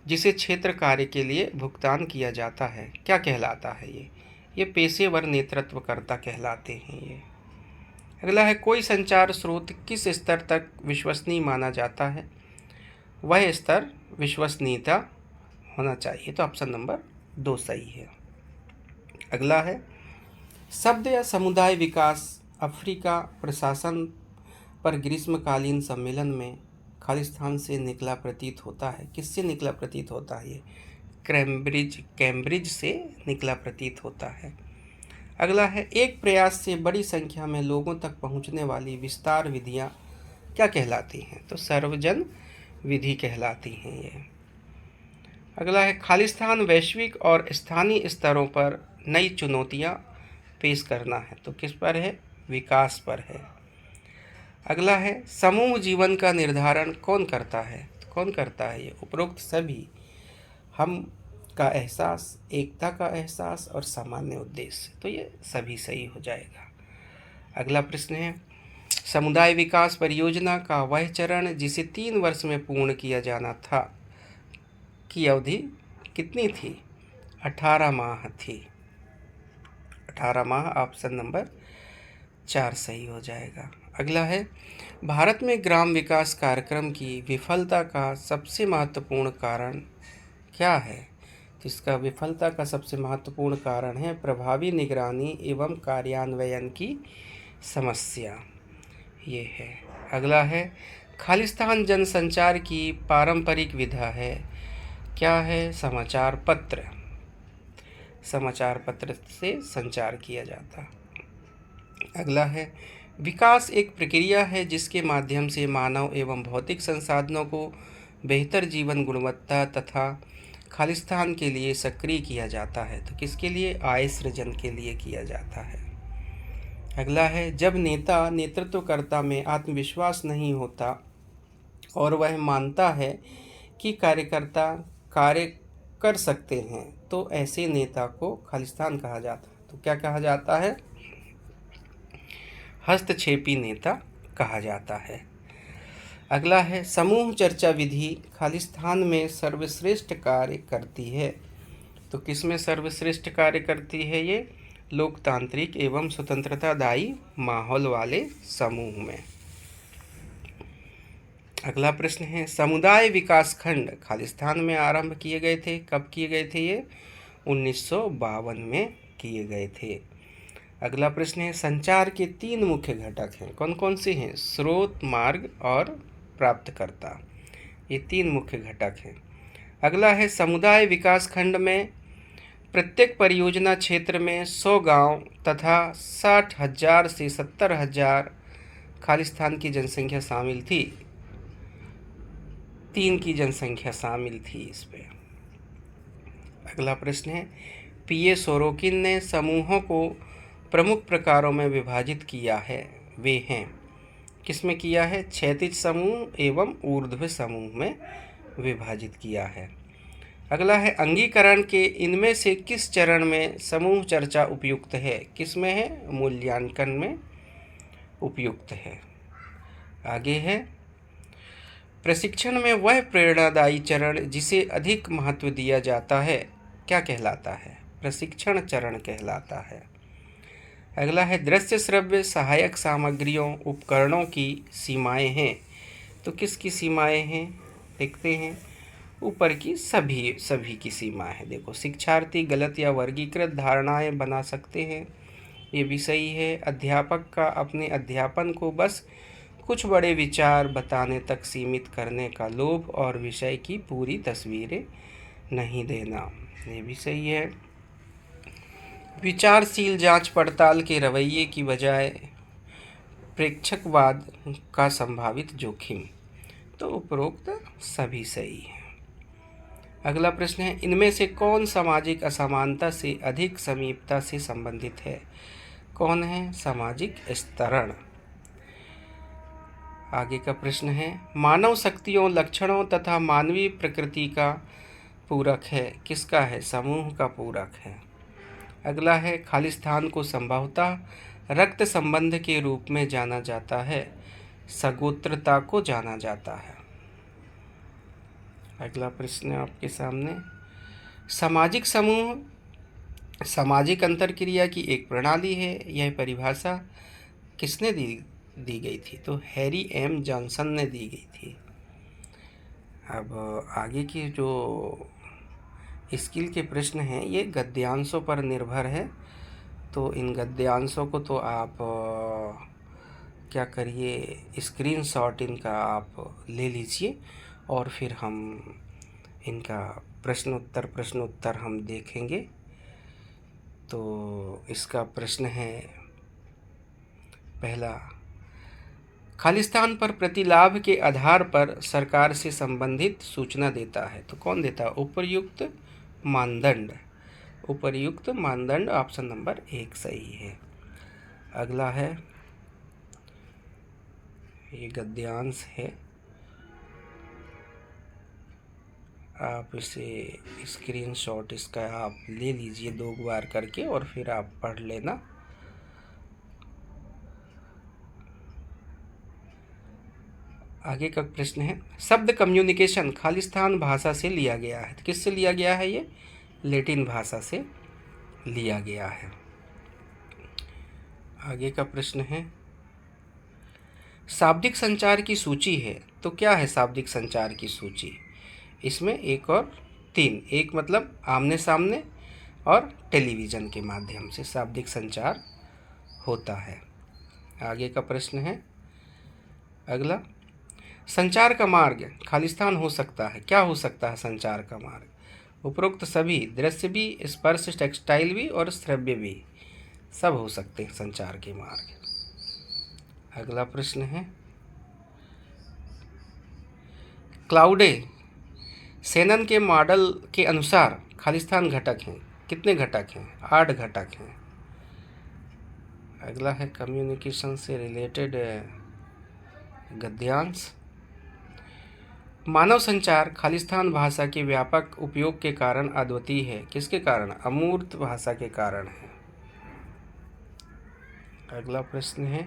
जिसे क्षेत्र कार्य के लिए भुगतान किया जाता है, क्या कहलाता है? ये पेशेवर नेतृत्वकर्ता कहलाते हैं ये। अगला है कोई संचार स्रोत किस स्तर तक विश्वसनीय माना जाता है? वह स्तर विश्वसनीयता होना चाहिए, तो ऑप्शन नंबर 2 सही है। अगला है शब्द या समुदाय विकास अफ्रीका प्रशासन पर ग्रीष्मकालीन सम्मेलन में खालिस्तान से निकला प्रतीत होता है। किससे निकला प्रतीत होता है? ये कैम्ब्रिज से निकला प्रतीत होता है। अगला है एक प्रयास से बड़ी संख्या में लोगों तक पहुंचने वाली विस्तार विधियां क्या कहलाती हैं? तो सर्वजन विधि कहलाती हैं ये। अगला है खालिस्तान वैश्विक और स्थानीय स्तरों पर नई चुनौतियां पेश करना है, तो किस पर है? विकास पर है। अगला है समूह जीवन का निर्धारण कौन करता है? तो कौन करता है? ये उपरोक्त सभी हम का एहसास, एकता का एहसास और सामान्य उद्देश्य, तो ये सभी सही हो जाएगा। अगला प्रश्न है समुदाय विकास परियोजना का वह चरण जिसे 3 वर्ष में पूर्ण किया जाना था की अवधि कितनी थी? 18 माह थी। 18 माह ऑप्शन नंबर 4 सही हो जाएगा। अगला है भारत में ग्राम विकास कार्यक्रम की विफलता का सबसे महत्वपूर्ण कारण क्या है? तो इसका विफलता का सबसे महत्वपूर्ण कारण है प्रभावी निगरानी एवं कार्यान्वयन की समस्या, ये है। अगला है खालिस्तान जनसंचार की पारंपरिक विधा है, क्या है? समाचार पत्र। समाचार पत्र से संचार किया जाता। अगला है विकास एक प्रक्रिया है जिसके माध्यम से मानव एवं भौतिक संसाधनों को बेहतर जीवन गुणवत्ता तथा खालिस्तान के लिए सक्रिय किया जाता है, तो किसके लिए? आय सृजन के लिए किया जाता है। अगला है जब नेता नेतृत्वकर्ता में आत्मविश्वास नहीं होता और वह मानता है कि कार्यकर्ता कार्य कर सकते हैं, तो ऐसे नेता को खालिस्तान कहा जाता है, तो क्या कहा जाता है? हस्तक्षेपी नेता कहा जाता है। अगला है समूह चर्चा विधि खालिस्तान में सर्वश्रेष्ठ कार्य करती है, तो किस में सर्वश्रेष्ठ कार्य करती है? ये लोकतांत्रिक एवं स्वतंत्रतादायी माहौल वाले समूह में। अगला प्रश्न है समुदाय विकास खंड खालिस्तान में आरंभ किए गए थे, कब किए गए थे? ये 1952 में किए गए थे। अगला प्रश्न है, संचार के 3 मुख्य घटक हैं, कौन कौन से हैं? स्रोत, मार्ग और प्राप्तकर्ता, ये 3 मुख्य घटक हैं। अगला है, समुदाय विकास खंड में प्रत्येक परियोजना क्षेत्र में 100 गांव तथा 60,000 से 70,000 खालिस्तान की जनसंख्या शामिल थी। 3 की जनसंख्या शामिल थी इस पे। अगला प्रश्न है, पीए सोरोकिन ने समूहों को प्रमुख प्रकारों में विभाजित किया है, वे हैं? किसमें किया है? क्षैतिज समूह एवं ऊर्ध्व समूह में विभाजित किया है। अगला है, अंगीकरण के इनमें से किस चरण में समूह चर्चा उपयुक्त है? किस में है? मूल्यांकन में उपयुक्त है। आगे है, प्रशिक्षण में वह प्रेरणादायी चरण जिसे अधिक महत्व दिया जाता है क्या कहलाता है? प्रशिक्षण चरण कहलाता है। अगला है, दृश्य श्रव्य सहायक सामग्रियों उपकरणों की सीमाएं हैं, तो किसकी सीमाएं हैं? देखते हैं, ऊपर की सभी की सीमा है। देखो, शिक्षार्थी गलत या वर्गीकृत धारणाएं बना सकते हैं, ये भी सही है। अध्यापक का अपने अध्यापन को बस कुछ बड़े विचार बताने तक सीमित करने का लोभ और विषय की पूरी तस्वीरें नहीं देना, ये भी सही है। विचारशील जांच पड़ताल के रवैये की बजाय प्रेक्षकवाद का संभावित जोखिम, तो उपरोक्त सभी सही है। अगला प्रश्न है, इनमें से कौन सामाजिक असमानता से अधिक समीपता से संबंधित है? कौन है? सामाजिक स्तरण। आगे का प्रश्न है, मानव शक्तियों, लक्षणों तथा मानवीय प्रकृति का पूरक है, किसका है? समूह का पूरक है। अगला है, खालिस्तान को संभवतः रक्त संबंध के रूप में जाना जाता है, सगोत्रता को जाना जाता है। अगला प्रश्न आपके सामने, सामाजिक समूह सामाजिक अंतरक्रिया की एक प्रणाली है, यह परिभाषा किसने दी गई थी? तो हैरी एम जॉनसन ने दी गई थी। अब आगे की जो स्किल के प्रश्न हैं ये गद्यांशों पर निर्भर है, तो इन गद्यांशों को तो आप क्या करिए, स्क्रीनशॉट इनका आप ले लीजिए और फिर हम इनका प्रश्नोत्तर हम देखेंगे। तो इसका प्रश्न है पहला, खालिस्तान पर प्रतिलाभ के आधार पर सरकार से संबंधित सूचना देता है, तो कौन देता है? उपर्युक्त मानदंड। उपर्युक्त मानदंड ऑप्शन नंबर 1 सही है। अगला है, ये गद्यांश है, आप इसे स्क्रीनशॉट इसका आप ले लीजिए 2 बार करके और फिर आप पढ़ लेना। आगे का प्रश्न है, शब्द कम्युनिकेशन खालिस्तान भाषा से लिया गया है, तो किससे लिया गया है? ये लैटिन भाषा से लिया गया है। आगे का प्रश्न है, शाब्दिक संचार की सूची है, तो क्या है शाब्दिक संचार की सूची? इसमें 1 और 3, 1 मतलब आमने सामने और टेलीविज़न के माध्यम से शाब्दिक संचार होता है। आगे का प्रश्न है अगला, संचार का मार्ग खालिस्तान हो सकता है, क्या हो सकता है संचार का मार्ग? उपरोक्त सभी, दृश्य भी, स्पर्श, टेक्सटाइल भी और श्रव्य भी, सब हो सकते हैं संचार के मार्ग। अगला प्रश्न है, क्लाउडे सेनन के मॉडल के अनुसार खालिस्तान घटक हैं, कितने घटक हैं? 8 घटक हैं। अगला है, कम्युनिकेशन से रिलेटेड गद्यांश, मानव संचार खालिस्तान भाषा के व्यापक उपयोग के कारण अद्वितीय है, किसके कारण? अमूर्त भाषा के कारण है। अगला प्रश्न है,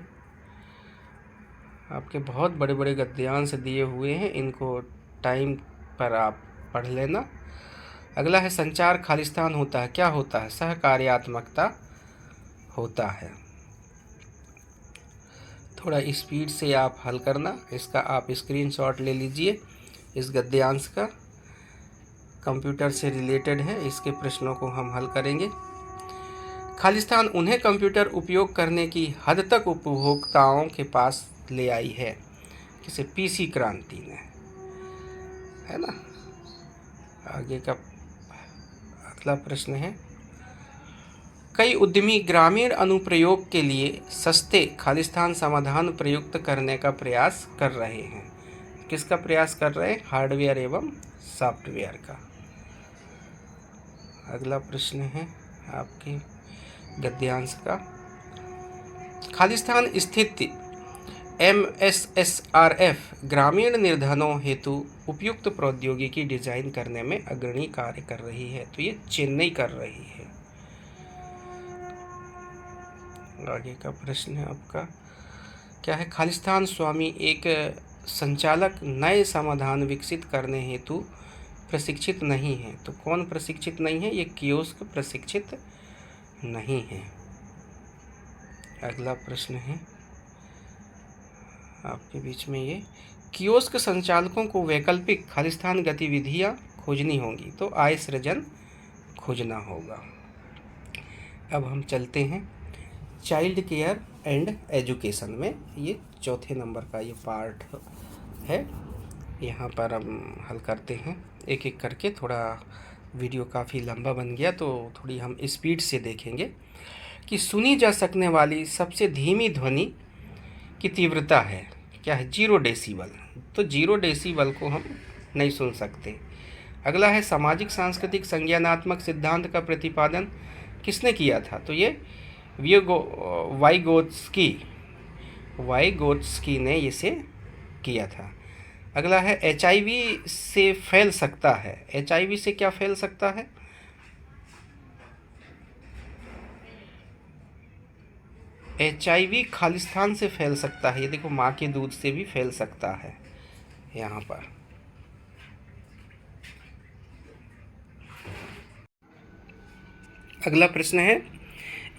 आपके बहुत बड़े बड़े गद्यांश दिए हुए हैं, इनको टाइम पर आप पढ़ लेना। अगला है, संचार खालिस्तान होता है, क्या होता है? सहकार्यात्मकता होता है। थोड़ा स्पीड से आप हल करना, इसका आप स्क्रीनशॉट ले लीजिए। इस गद्यांश का कंप्यूटर से रिलेटेड है, इसके प्रश्नों को हम हल करेंगे। खालिस्तान उन्हें कंप्यूटर उपयोग करने की हद तक उपभोक्ताओं के पास ले आई है, किसे पीसी क्रांति ने, है ना। आगे का अगला प्रश्न है, कई उद्यमी ग्रामीण अनुप्रयोग के लिए सस्ते खालिस्तान समाधान प्रयुक्त करने का प्रयास कर रहे हैं। किसका प्रयास कर रहे हैं? हार्डवेयर एवं सॉफ्टवेयर का। अगला प्रश्न है आपके गद्यांश का, खालिस्तान स्थित MSSRF ग्रामीण निर्धनों हेतु उपयुक्त प्रौद्योगिकी डिजाइन करने में अग्रणी कार्य कर रही है। तो ये चेन्नई कर रही है। आगे का प्रश्न है आपका क्या है, खालिस्तान स्वामी एक संचालक नए समाधान विकसित करने हेतु प्रशिक्षित नहीं है। तो कौन प्रशिक्षित नहीं है? ये कियोस्क प्रशिक्षित नहीं है। अगला प्रश्न है आपके बीच में, ये कियोस्क संचालकों को वैकल्पिक खालिस्तान गतिविधियां खोजनी होंगी, तो आय सृजन खोजना होगा। अब हम चलते हैं चाइल्ड केयर एंड एजुकेशन में, ये चौथे नंबर का ये पार्ट है। यहाँ पर हम हल करते हैं एक एक करके। थोड़ा वीडियो काफ़ी लंबा बन गया तो थोड़ी हम स्पीड से देखेंगे कि सुनी जा सकने वाली सबसे धीमी ध्वनि की तीव्रता है क्या है? 0 डेसिबल। तो 0 डेसिबल को हम नहीं सुन सकते। अगला है सामाजिक सांस्कृतिक संज्ञानात्मक सिद्धांत का प्रतिपादन किसने किया था? तो ये वाइगोत्स्की ने इसे किया था। अगला है HIV से फैल सकता है। HIV से क्या फैल सकता है? HIV खालिस्तान से फैल सकता है। ये देखो, माँ के दूध से भी फैल सकता है। यहाँ पर अगला प्रश्न है,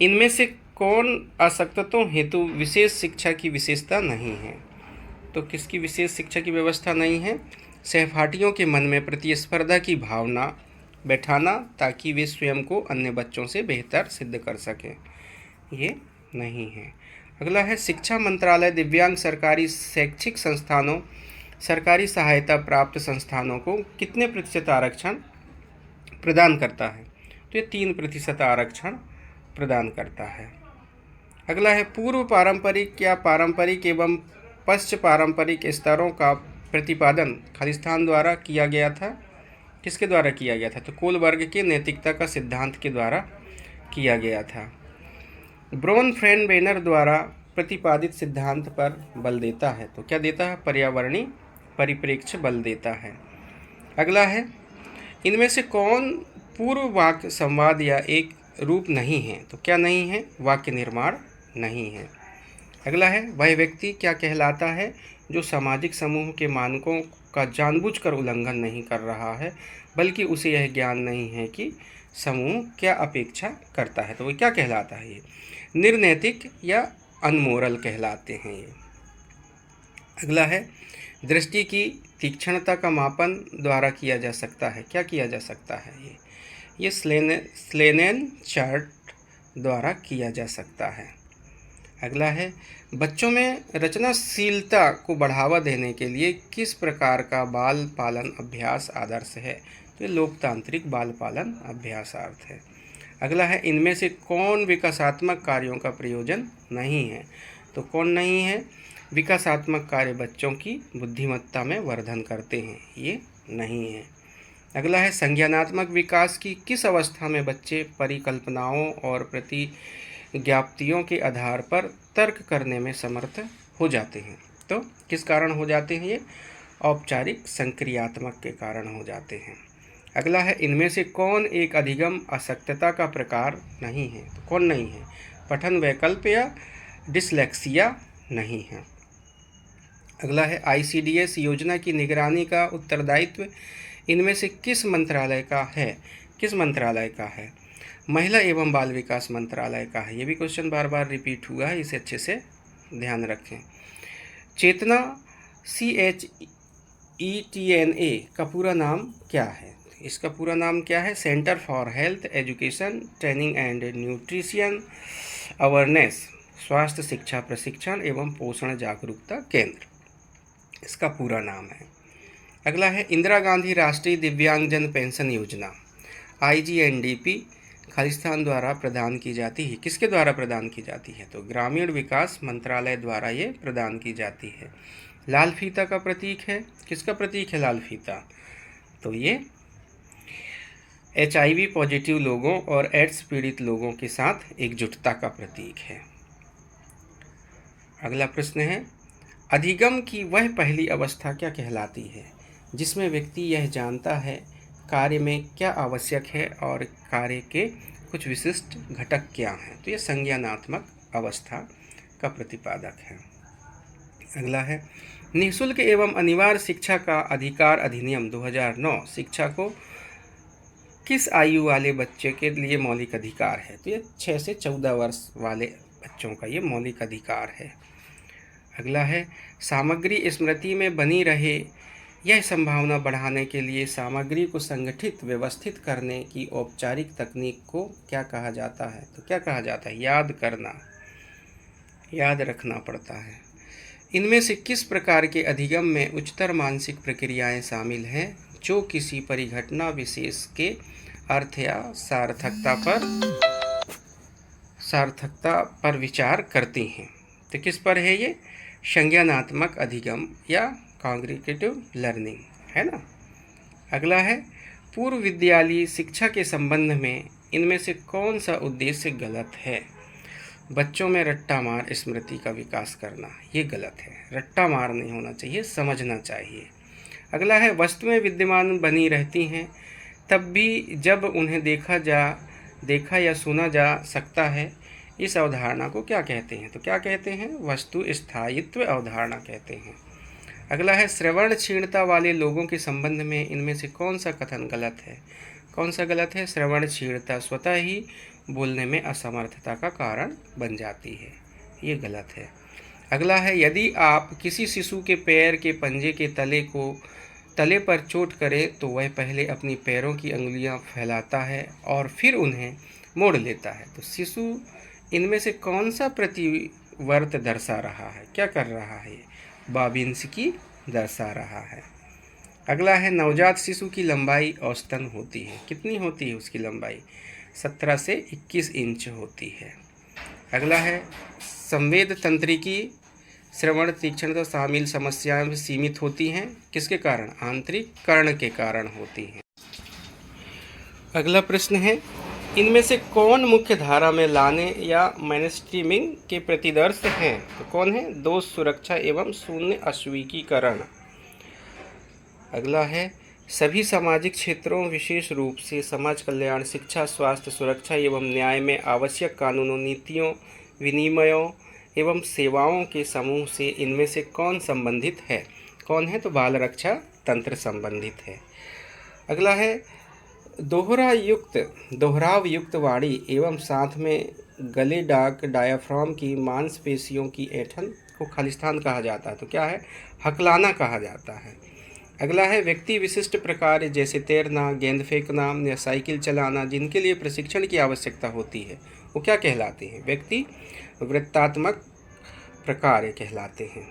इनमें से कौन आसक्तों हेतु विशेष शिक्षा की विशेषता नहीं है? तो किसकी विशेष शिक्षा की व्यवस्था नहीं है? सहपाठियों के मन में प्रतिस्पर्धा की भावना बैठाना ताकि वे स्वयं को अन्य बच्चों से बेहतर सिद्ध कर सकें, ये नहीं है। अगला है शिक्षा मंत्रालय दिव्यांग सरकारी शैक्षिक संस्थानों, सरकारी सहायता प्राप्त संस्थानों को कितने प्रतिशत आरक्षण प्रदान करता है? तो ये 3% आरक्षण प्रदान करता है। अगला है पूर्व पारंपरिक या पारंपरिक एवं पश्च पारंपरिक स्तरों का प्रतिपादन खालिस्तान द्वारा किया गया था। किसके द्वारा किया गया था? तो कोलबर्ग के नैतिकता का सिद्धांत के द्वारा किया गया था। ब्रोनफ्रेंडबेनर द्वारा प्रतिपादित सिद्धांत पर बल देता है। तो क्या देता है? पर्यावरणीय परिप्रेक्ष्य बल देता है। अगला है इनमें से कौन पूर्व वाक्य संवाद या एक रूप नहीं है? तो क्या नहीं है? वाक्य निर्माण नहीं है। अगला है वह व्यक्ति क्या कहलाता है जो सामाजिक समूह के मानकों का जानबूझकर उल्लंघन नहीं कर रहा है, बल्कि उसे यह ज्ञान नहीं है कि समूह क्या अपेक्षा करता है। तो वो क्या कहलाता है? ये निर्नैतिक या अनमोरल कहलाते हैं ये। अगला है दृष्टि की तीक्ष्णता का मापन द्वारा किया जा सकता है। क्या किया जा सकता है? ये स्लेनेन चार्ट द्वारा किया जा सकता है। अगला है बच्चों में रचनाशीलता को बढ़ावा देने के लिए किस प्रकार का बाल पालन अभ्यास आदर्श है? तो ये लोकतांत्रिक बाल पालन अभ्यास अर्थ है। अगला है इनमें से कौन विकासात्मक कार्यों का प्रयोजन नहीं है? तो कौन नहीं है? विकासात्मक कार्य बच्चों की बुद्धिमत्ता में वर्धन करते हैं, ये नहीं है। अगला है संज्ञानात्मक विकास की किस अवस्था में बच्चे परिकल्पनाओं और प्रतिज्ञाप्तियों के आधार पर तर्क करने में समर्थ हो जाते हैं? तो किस कारण हो जाते हैं? ये औपचारिक संक्रियात्मक के कारण हो जाते हैं। अगला है इनमें से कौन एक अधिगम आसक्तता का प्रकार नहीं है? तो कौन नहीं है? पठन वैकल्प या डिसलेक्सिया नहीं है। अगला है ICDS योजना की निगरानी का उत्तरदायित्व इनमें से किस मंत्रालय का है? किस मंत्रालय का है? महिला एवं बाल विकास मंत्रालय का है। ये भी क्वेश्चन बार बार रिपीट हुआ है, इसे अच्छे से ध्यान रखें। चेतना CHETNA का पूरा नाम क्या है? इसका पूरा नाम क्या है? Centre for health education training and nutrition awareness, स्वास्थ्य शिक्षा प्रशिक्षण एवं पोषण जागरूकता केंद्र, इसका पूरा नाम है। अगला है इंदिरा गांधी राष्ट्रीय दिव्यांगजन पेंशन योजना, IGNDP, खालिस्तान द्वारा प्रदान की जाती है। किसके द्वारा प्रदान की जाती है? तो ग्रामीण विकास मंत्रालय द्वारा ये प्रदान की जाती है। लाल फीता का प्रतीक है। किसका प्रतीक है लाल फीता? तो ये HIV पॉजिटिव लोगों और एड्स पीड़ित लोगों के साथ एकजुटता का प्रतीक है। अगला प्रश्न है, अधिगम की वह पहली अवस्था क्या कहलाती है जिसमें व्यक्ति यह जानता है कार्य में क्या आवश्यक है और कार्य के कुछ विशिष्ट घटक क्या हैं? तो यह संज्ञानात्मक अवस्था का प्रतिपादक है। अगला है, निःशुल्क एवं अनिवार्य शिक्षा का अधिकार अधिनियम 2009 शिक्षा को किस आयु वाले बच्चे के लिए मौलिक अधिकार है? तो ये 6 से 14 वर्ष वाले बच्चों का ये मौलिक अधिकार है। अगला है, सामग्री स्मृति में बनी रहे यह संभावना बढ़ाने के लिए सामग्री को संगठित व्यवस्थित करने की औपचारिक तकनीक को क्या कहा जाता है? तो क्या कहा जाता है? याद करना, याद रखना पड़ता है। इनमें से किस प्रकार के अधिगम में उच्चतर मानसिक प्रक्रियाएं शामिल हैं जो किसी परिघटना विशेष के अर्थ या सार्थकता पर विचार करती हैं? तो किस पर है ये? संज्ञानात्मक अधिगम या कॉग्निटिव लर्निंग, है ना। अगला है, पूर्व विद्यालयी शिक्षा के संबंध में इनमें से कौन सा उद्देश्य गलत है? बच्चों में रट्टा मार स्मृति का विकास करना, ये गलत है। रट्टा मार नहीं होना चाहिए, समझना चाहिए। अगला है, वस्तुएं विद्यमान बनी रहती हैं तब भी जब उन्हें देखा या सुना जा सकता है। इस अवधारणा को क्या कहते हैं? तो क्या कहते हैं? वस्तु स्थायित्व अवधारणा कहते हैं। अगला है, श्रवण क्षीणता वाले लोगों के संबंध में इनमें से कौन सा कथन गलत है? कौन सा गलत है? श्रवण क्षीणता स्वतः ही बोलने में असमर्थता का कारण बन जाती है, ये गलत है। अगला है, यदि आप किसी शिशु के पैर के पंजे के तले पर चोट करें तो वह पहले अपनी पैरों की अंगुलियां फैलाता है और फिर उन्हें मोड़ लेता है। तो शिशु इनमें से कौन सा प्रतिवर्त दर्शा रहा है? क्या कर रहा है? बाबिंस्की दर्शा रहा है। अगला है, नवजात शिशु की लंबाई औसतन होती है। कितनी होती है उसकी लंबाई? 17 से 21 इंच होती है। अगला है, संवेद तंत्रिकी श्रवण तीक्ष्णता शामिल समस्याएं में सीमित होती हैं। किसके कारण? आंतरिक कर्ण के कारण होती हैं। अगला प्रश्न है, इनमें से कौन मुख्य धारा में लाने या मेनस्ट्रीमिंग के प्रतिदर्श हैं? तो कौन है? दोष सुरक्षा एवं शून्य अस्वीकीकरण। अगला है, सभी सामाजिक क्षेत्रों विशेष रूप से समाज कल्याण, शिक्षा, स्वास्थ्य, सुरक्षा एवं न्याय में आवश्यक कानूनों, नीतियों, विनिमयों एवं सेवाओं के समूह से इनमें से कौन संबंधित है? कौन है? तो बाल रक्षा तंत्र संबंधित है। अगला है, दोहराव युक्त वाणी एवं साथ में गले डाक डायाफ्राम की मांसपेशियों की ऐंठन को खालिस्तान कहा जाता है। तो क्या है? हकलाना कहा जाता है। अगला है, व्यक्ति विशिष्ट प्रकार जैसे तैरना, गेंद फेंकना या साइकिल चलाना जिनके लिए प्रशिक्षण की आवश्यकता होती है वो क्या कहलाते हैं? व्यक्ति वृत्तात्मक प्रकार कहलाते हैं।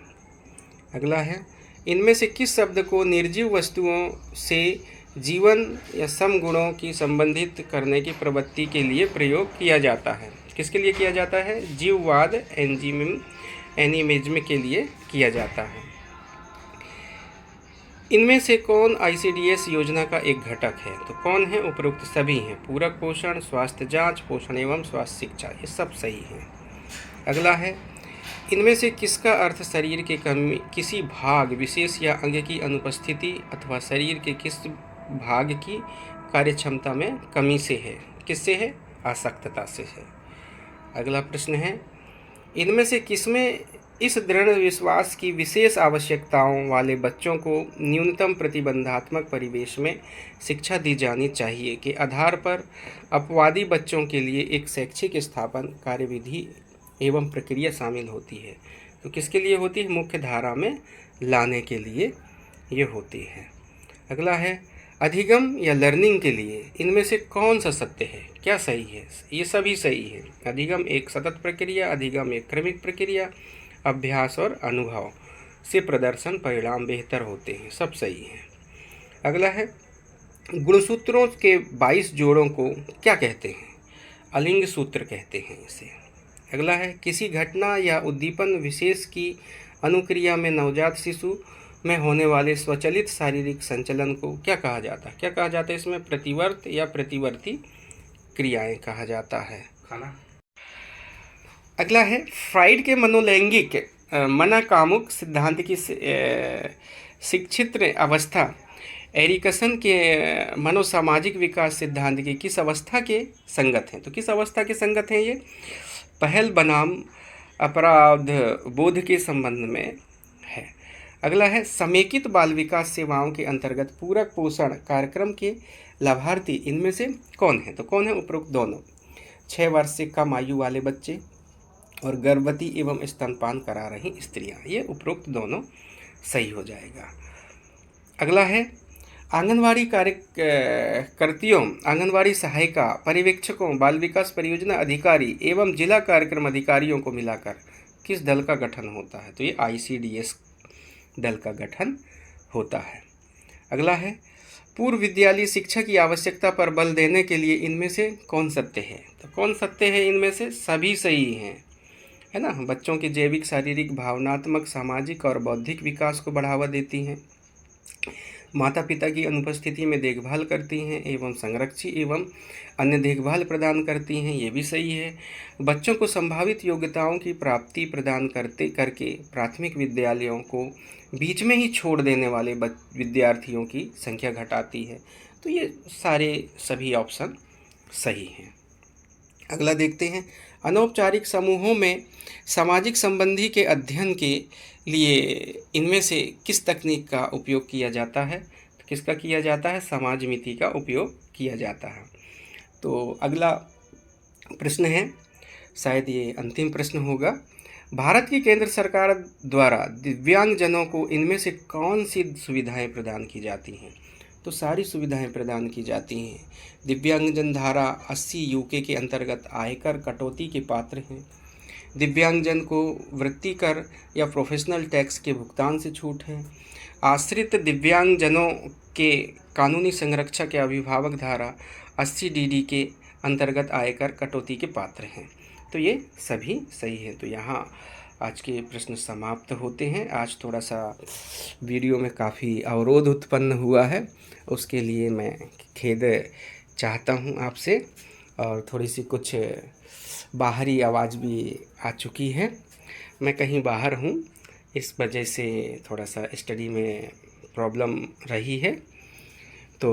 अगला है, इनमें से किस शब्द को निर्जीव वस्तुओं से जीवन या समगुणों की संबंधित करने की प्रवृत्ति के लिए प्रयोग किया जाता है? किसके लिए किया जाता है? जीववाद एनिमिज्म के लिए किया जाता है। इनमें से कौन ICDS योजना का एक घटक है? तो कौन है? उपरोक्त सभी हैं। पूरक पोषण, स्वास्थ्य जांच, पोषण एवं स्वास्थ्य शिक्षा, ये सब सही हैं। अगला है, इनमें से किसका अर्थ शरीर के किसी भाग विशेष या अंग की अनुपस्थिति अथवा शरीर के किस भाग की कार्यक्षमता में कमी से है? किससे है? आसक्तता से है। अगला प्रश्न है, इनमें से किसमें इस दृढ़ विश्वास की विशेष आवश्यकताओं वाले बच्चों को न्यूनतम प्रतिबंधात्मक परिवेश में शिक्षा दी जानी चाहिए के आधार पर अपवादी बच्चों के लिए एक शैक्षिक स्थापन कार्यविधि एवं प्रक्रिया शामिल होती है? तो किसके लिए होती है? मुख्य धारा में लाने के लिए ये होती है। अगला है, अधिगम या लर्निंग के लिए इनमें से कौन सा सत्य है, क्या सही है? ये सभी सही है। अधिगम एक सतत प्रक्रिया, अधिगम एक क्रमिक प्रक्रिया, अभ्यास और अनुभव से प्रदर्शन परिणाम बेहतर होते हैं, सब सही है। अगला है, गुणसूत्रों के 22 जोड़ों को क्या कहते हैं? अलिंग सूत्र कहते हैं इसे। अगला है, किसी घटना या उद्दीपन विशेष की अनुक्रिया में नवजात शिशु में होने वाले स्वचालित शारीरिक संचलन को क्या कहा जाता है? क्या कहा जाता है इसमें? प्रतिवर्त या प्रतिवर्ती क्रियाएं कहा जाता है। खाना। अगला है, फ्राइड के मनोलैंगिक मनाकामुक सिद्धांत की शिक्षित अवस्था एरिकसन के मनोसामाजिक विकास सिद्धांत की किस अवस्था के संगत हैं? तो किस अवस्था के संगत हैं ये? पहल बनाम अपराध बोध के संबंध में है। अगला है, समेकित बाल विकास सेवाओं के अंतर्गत पूरक पोषण कार्यक्रम के लाभार्थी इनमें से कौन है? तो कौन है उपरोक्त दोनों? 6 वर्ष से कम आयु वाले बच्चे और गर्भवती एवं स्तनपान करा रही स्त्रियां। ये उपरोक्त दोनों सही हो जाएगा। अगला है, आंगनवाड़ी कार्यकर्तियों, आंगनवाड़ी सहायिका, पर्यवेक्षकों, बाल विकास परियोजना अधिकारी एवं जिला कार्यक्रम अधिकारियों को मिलाकर किस दल का गठन होता है? तो ये ICDS दल का गठन होता है। अगला है, पूर्व विद्यालय शिक्षा की आवश्यकता पर बल देने के लिए इनमें से कौन सत्य है? तो कौन सत्य है इनमें से? सभी सही हैं, है ना। बच्चों के जैविक, शारीरिक, भावनात्मक, सामाजिक और बौद्धिक विकास को बढ़ावा देती हैं, माता पिता की अनुपस्थिति में देखभाल करती हैं एवं संरक्षी एवं अन्य देखभाल प्रदान करती हैं, ये भी सही है। बच्चों को संभावित योग्यताओं की प्राप्ति प्रदान करके प्राथमिक विद्यालयों को बीच में ही छोड़ देने वाले विद्यार्थियों की संख्या घटाती है। तो ये सभी ऑप्शन सही हैं। अगला देखते हैं, अनौपचारिक समूहों में सामाजिक संबंधी के अध्ययन के लिए इनमें से किस तकनीक का उपयोग किया जाता है? तो किसका किया जाता है? समाजमिति का उपयोग किया जाता है। तो अगला प्रश्न है, शायद ये अंतिम प्रश्न होगा, भारत की केंद्र सरकार द्वारा दिव्यांगजनों को इनमें से कौन सी सुविधाएं प्रदान की जाती हैं? तो सारी सुविधाएं प्रदान की जाती हैं। दिव्यांगजन धारा 80 UK के अंतर्गत आयकर कटौती के पात्र हैं। दिव्यांगजन को वृत्ति कर या प्रोफेशनल टैक्स के भुगतान से छूट है। आश्रित दिव्यांगजनों के कानूनी संरक्षक या अभिभावक धारा 80 DD के अंतर्गत आयकर कटौती के पात्र हैं। तो ये सभी सही है। तो यहाँ आज के प्रश्न समाप्त होते हैं। आज थोड़ा सा वीडियो में काफ़ी अवरोध उत्पन्न हुआ है, उसके लिए मैं खेद चाहता हूँ आपसे, और थोड़ी सी कुछ बाहरी आवाज़ भी आ चुकी है। मैं कहीं बाहर हूँ, इस वजह से थोड़ा सा स्टडी में प्रॉब्लम रही है। तो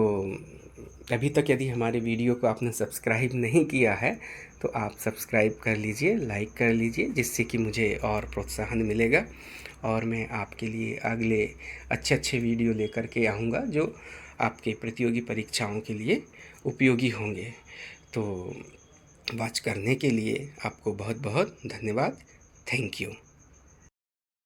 अभी तक यदि हमारे वीडियो को आपने सब्सक्राइब नहीं किया है तो आप सब्सक्राइब कर लीजिए, लाइक कर लीजिए, जिससे कि मुझे और प्रोत्साहन मिलेगा और मैं आपके लिए अगले अच्छे वीडियो लेकर के आऊँगा जो आपके प्रतियोगी परीक्षाओं के लिए उपयोगी होंगे। तो वॉच करने के लिए आपको बहुत बहुत धन्यवाद। Thank you.